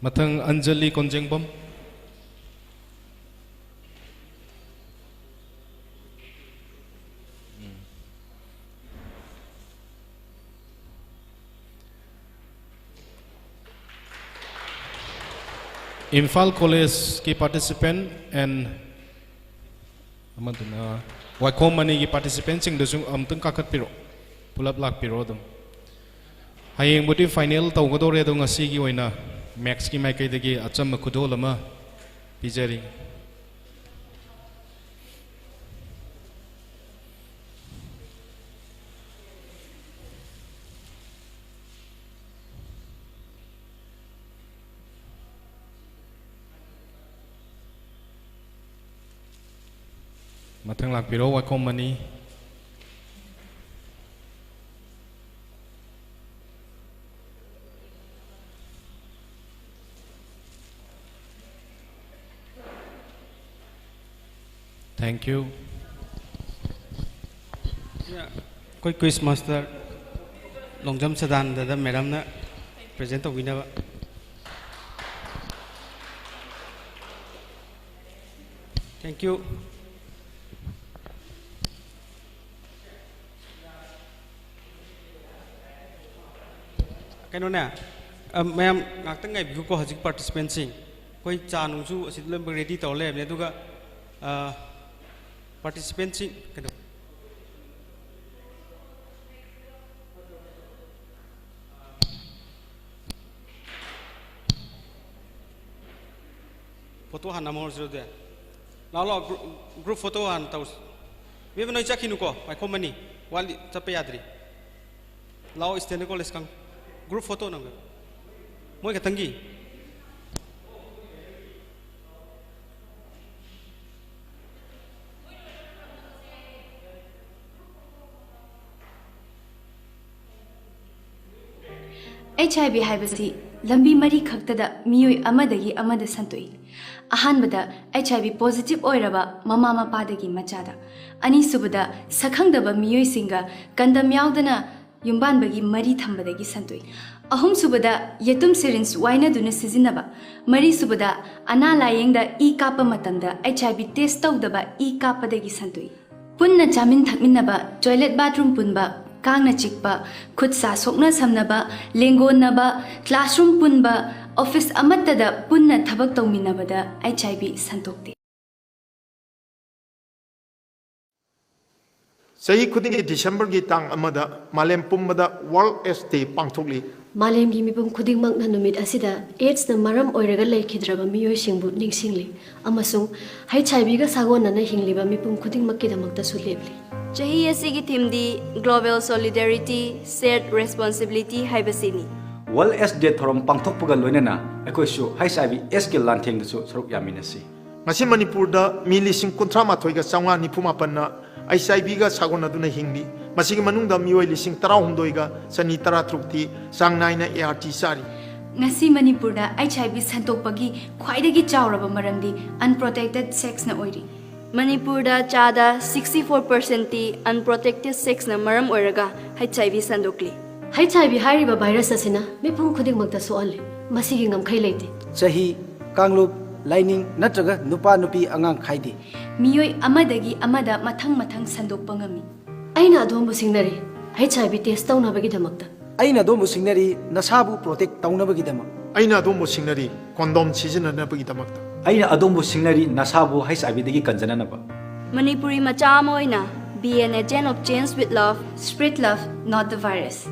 Mathang Anjali Konjengbam. Imphal College ki participant and Wakomani ki participant sing dusung amtung kakat piro pulap lak piro dum hayeng budi final tau godore do ngasi gi oina max ki mai kai degi acham kudo lama pijari Mathang lak piro Wakomani Thank you. Yeah, koi quiz master longjam sadan da madam na present to winner. Thank you. Kanona, ma'am, ngakta ngai biku ko hajik participant sing. Koi cha nungsu asit lem ready to le ne duga participant sing kano. Photo han namor zero de. Lao group photo han taus. We have no chakinu ko. I come mani. Wali chapayadri. Lao istene ko leskang. Group photo nang. Moi katangi. HIV haibasi lambi mari khaktada miyoi amadagi amada santoi ahanbada HIV positive oiraba mama mapadagi machada ani subada sakhangdaba miyoi singa kandam yaudana yumbanbagi mari thambadagi santoi ahum subada yetum syringe waina duna sizinaba mari subada ana layengda e kapa matamda HIV test tawdaba e kapadagi santoi punna chamin thakminnaba toilet bathroom punba Kangna chikpa, khutsa sokna samnaba, lengonaba, classroom punba, office amatada punna thabak tawminabada HIV santokte. Sahi khudingi December gi tang amada malem pumbada World AIDS Day pangthokli. Malem gi mipum khudingmak na numit asida AIDS na maram oiraga laikhidraba miyoi singbu ningsingli amasung HIV ga sagona na hingliba mipum khudingmak ki damakta su lebli. Chahi asigi theme di Global Solidarity, Shared Responsibility haibasini. World AIDS Day thorom pangthokpaga loinana ekoi HIV AIDS ki lantheng dasu saruk yaminasi. Ngasi Manipur da mili sing kuntra mathoi ga sangwa nipuma panna HIV ga sagona duna hingli masigi manungda miyoi lising tara humdoi ga sani tara trukti sang naina ART sari. Ngasi Manipur da HIV santokpagi khwaidagi chawraba maramdi unprotected sex na oiri. Manipur da chada 64% ti unprotected sex na maram oiraga HIV sandokli. HIV hariba virus asina mipum khudingmakta soalli masigi ngamkhai leite. Chahi Kanglup Lining natraga nupa nupi angang khaidi. Miyoi amadagi amada mathang sandokpa ngami. Aina adombu singnari HIV test tawnabagi damakta. Aina adombu singnari nasabu protect tawnabagi damak. Aina adombu singnari condom sizinanabagi damakta. Aina adombu singnari nasabu HIV dagi kanjananaba. Manipuri macha amoina be an agent of change with love, spread love, not the virus.